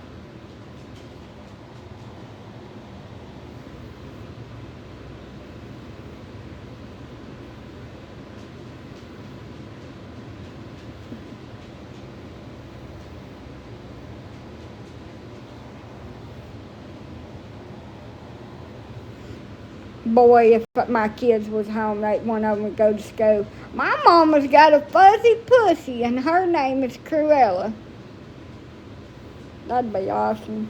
Boy, if my kids was home, one of them would go to school. My mama's got a fuzzy pussy, and her name is Cruella. That'd be awesome.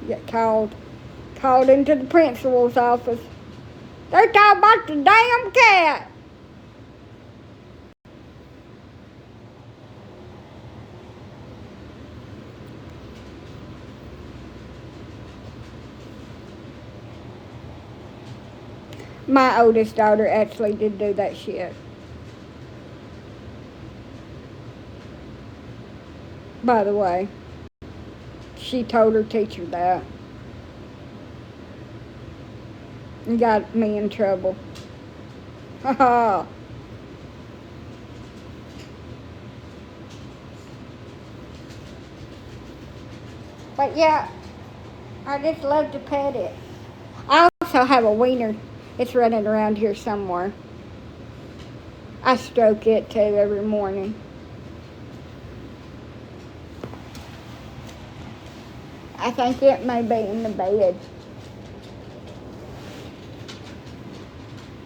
Get called into the principal's office. They're talking about the damn cat. My oldest daughter actually did do that shit. By the way, she told her teacher that. And got me in trouble. Haha. But yeah, I just love to pet it. I also have a wiener. It's running around here somewhere. I stroke it too every morning. I think it may be in the bed.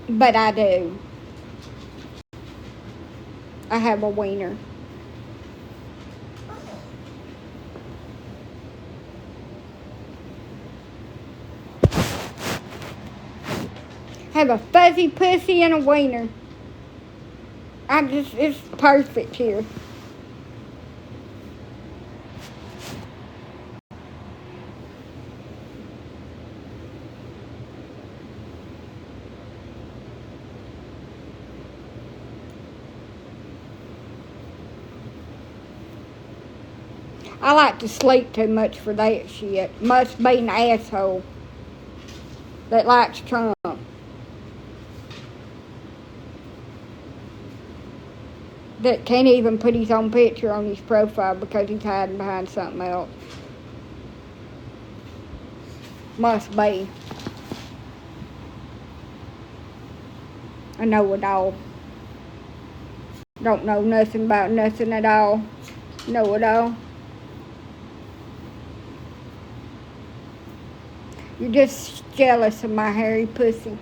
But I do. I have a wiener. I have a fuzzy pussy and a wiener. It's perfect here. I like to sleep too much for that shit. Must be an asshole that likes Trump. That can't even put his own picture on his profile because he's hiding behind something else. Must be. I know it all. Don't know nothing about nothing at all. Know it all. You're just jealous of my hairy pussy.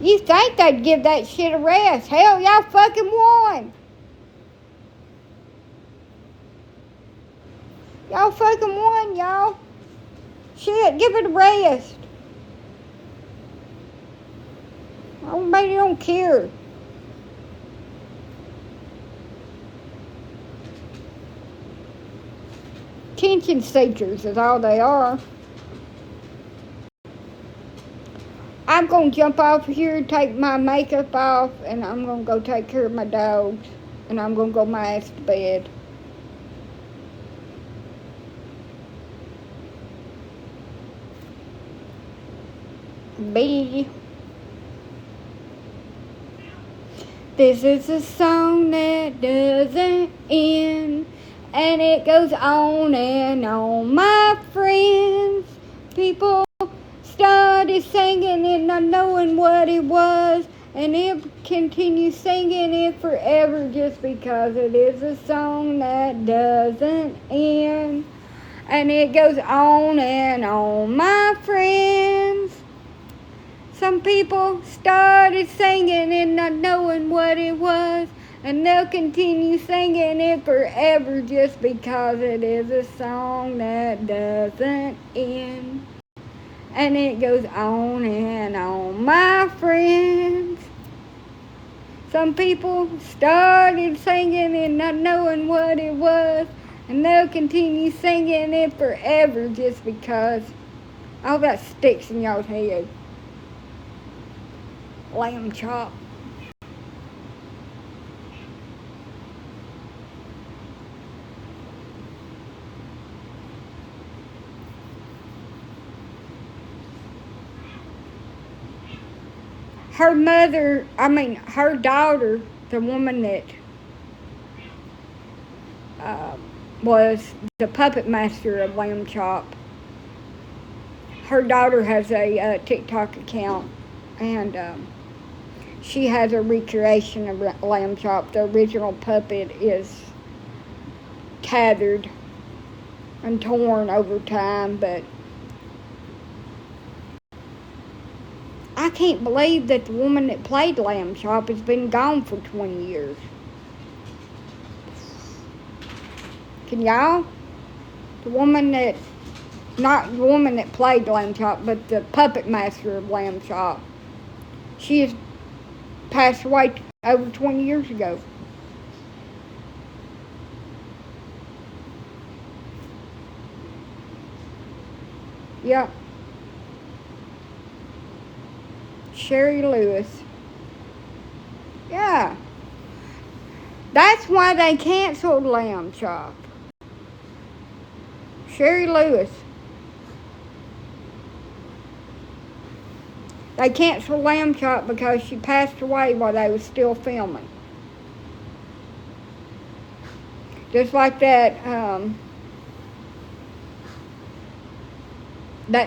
You think they'd give that shit a rest? Hell, y'all fucking won. Y'all fucking won, y'all. Shit, give it a rest. Everybody don't care. Attention seekers is all they are. I'm going to jump off here, take my makeup off, and I'm going to go take care of my dogs. And I'm going to go my ass to bed. Bye. This is a song that doesn't end, and it goes on and on. My friends, people started singing it not knowing what it was, and it continues singing it forever just because it is a song that doesn't end, and it goes on and on. My friends, some people started singing it not knowing what it was, and they'll continue singing it forever just because it is a song that doesn't end. And it goes on and on. My friends, some people started singing it not knowing what it was, and they'll continue singing it forever just because all that sticks in y'all's head. Lamb chop. Her daughter, the woman that was the puppet master of Lamb Chop, her daughter has a TikTok account, and she has a recreation of Lamb Chop. The original puppet is tattered and torn over time, but I can't believe that the woman that played Lamb Chop has been gone for 20 years. Can y'all? Not the woman that played Lamb Chop, but the puppet master of Lamb Chop. She has passed away over 20 years ago. Yep. Sherry Lewis. Yeah. That's why they canceled Lamb Chop. Sherry Lewis. They canceled Lamb Chop because she passed away while they were still filming. Just like that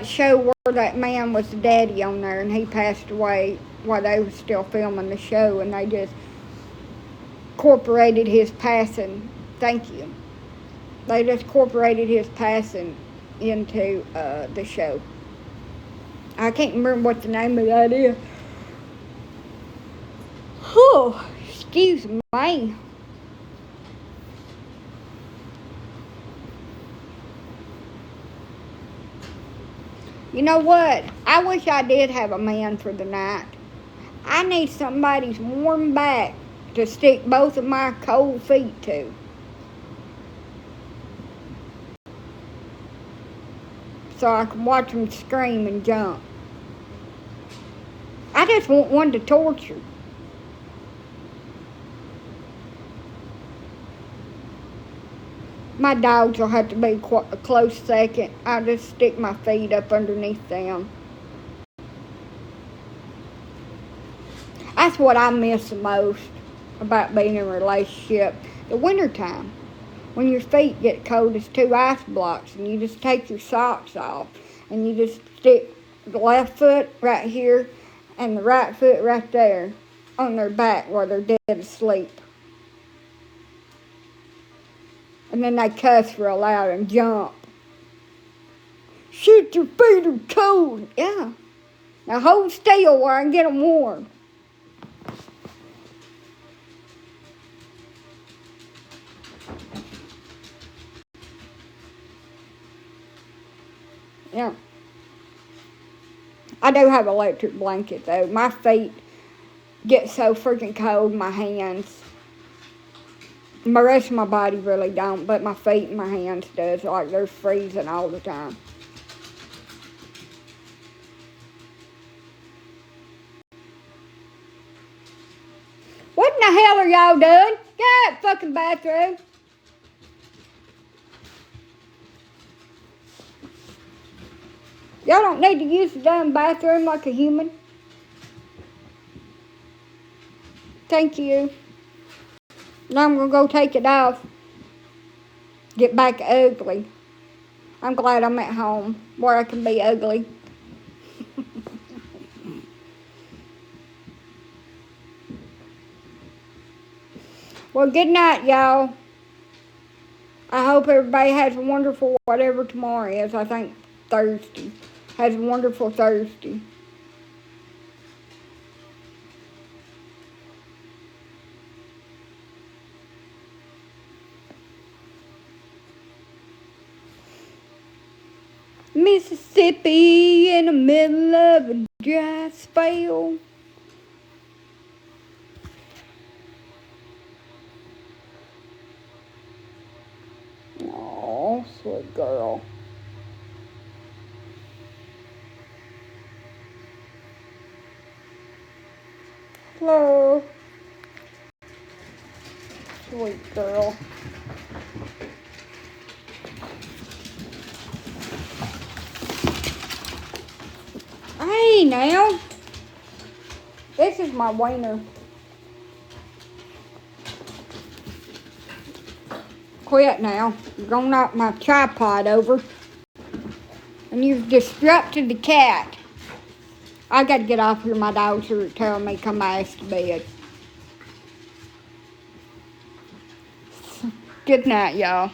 show where that man was the daddy on there, and he passed away while they were still filming the show, and they just incorporated his passing. Thank you. They just incorporated his passing into the show. I can't remember what the name of that is. Oh, excuse me. You know what? I wish I did have a man for the night. I need somebody's warm back to stick both of my cold feet to. so I can watch them scream and jump. I just want one to torture. My dogs will have to be a close second. I just stick my feet up underneath them. That's what I miss the most about being in a relationship. The wintertime, when your feet get cold as 2 ice blocks and you just take your socks off and you just stick the left foot right here and the right foot right there on their back while they're dead asleep. And then they cuss real loud and jump. Shit, your feet are cold. Yeah. Now hold still while I get them warm. Yeah. I do have an electric blanket though. My feet get so freaking cold, my hands. My rest of my body really don't, but my feet and my hands does. Like they're freezing all the time. What in the hell are y'all doing? Get out of the fucking bathroom. Y'all don't need to use the damn bathroom like a human. Thank you. Now I'm going to go take it off. Get back ugly. I'm glad I'm at home where I can be ugly. Well, good night, y'all. I hope everybody has a wonderful whatever tomorrow is. I think Thursday. Has a wonderful Thursday. Mississippi in the middle of a dry spell. Oh, sweet girl. Hello. Sweet girl. Hey, now. This is my wiener. Quit now. You're gonna knock my tripod over. And you've disrupted the cat. I gotta get off here. My dogs are telling me come my ass to bed. Good night, y'all.